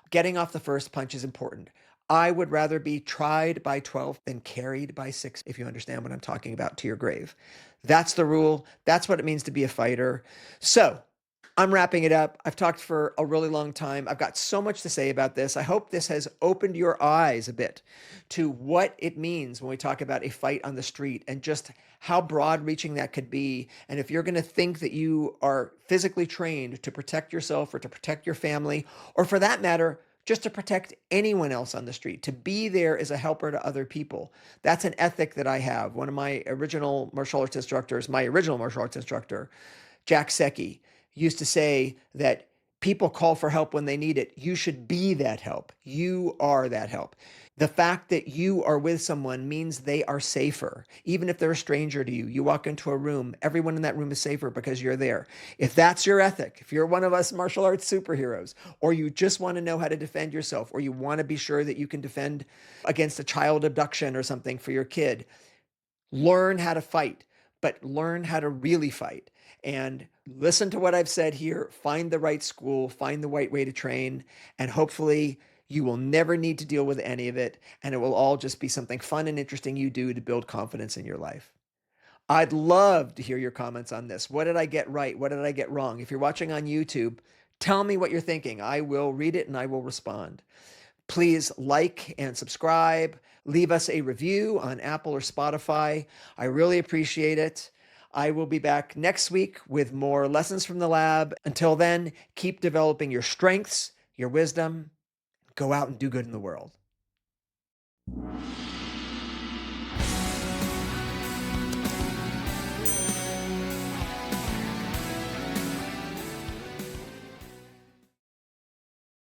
Getting off the first punch is important. I would rather be tried by 12 than carried by 6, if you understand what I'm talking about, to your grave. That's the rule. That's what it means to be a fighter. So I'm wrapping it up. I've talked for a really long time. I've got so much to say about this. I hope this has opened your eyes a bit to what it means when we talk about a fight on the street, and just how broad reaching that could be. And if you're going to think that you are physically trained to protect yourself or to protect your family, or for that matter, just to protect anyone else on the street, to be there as a helper to other people. That's an ethic that I have. One of my original martial arts instructors, my original martial arts instructor, Jack Secchi, used to say that people call for help when they need it. You should be that help. You are that help. The fact that you are with someone means they are safer. Even if they're a stranger to you, you walk into a room, everyone in that room is safer because you're there. If that's your ethic, if you're one of us martial arts superheroes, or you just want to know how to defend yourself, or you want to be sure that you can defend against a child abduction or something for your kid, learn how to fight, but learn how to really fight. And listen to what I've said here. Find the right school, find the right way to train, and hopefully you will never need to deal with any of it. And it will all just be something fun and interesting you do to build confidence in your life. I'd love to hear your comments on this. What did I get right? What did I get wrong? If you're watching on YouTube, tell me what you're thinking. I will read it and I will respond. Please like and subscribe. Leave us a review on Apple or Spotify. I really appreciate it. I will be back next week with more lessons from the lab. Until then, keep developing your strengths, your wisdom. Go out and do good in the world.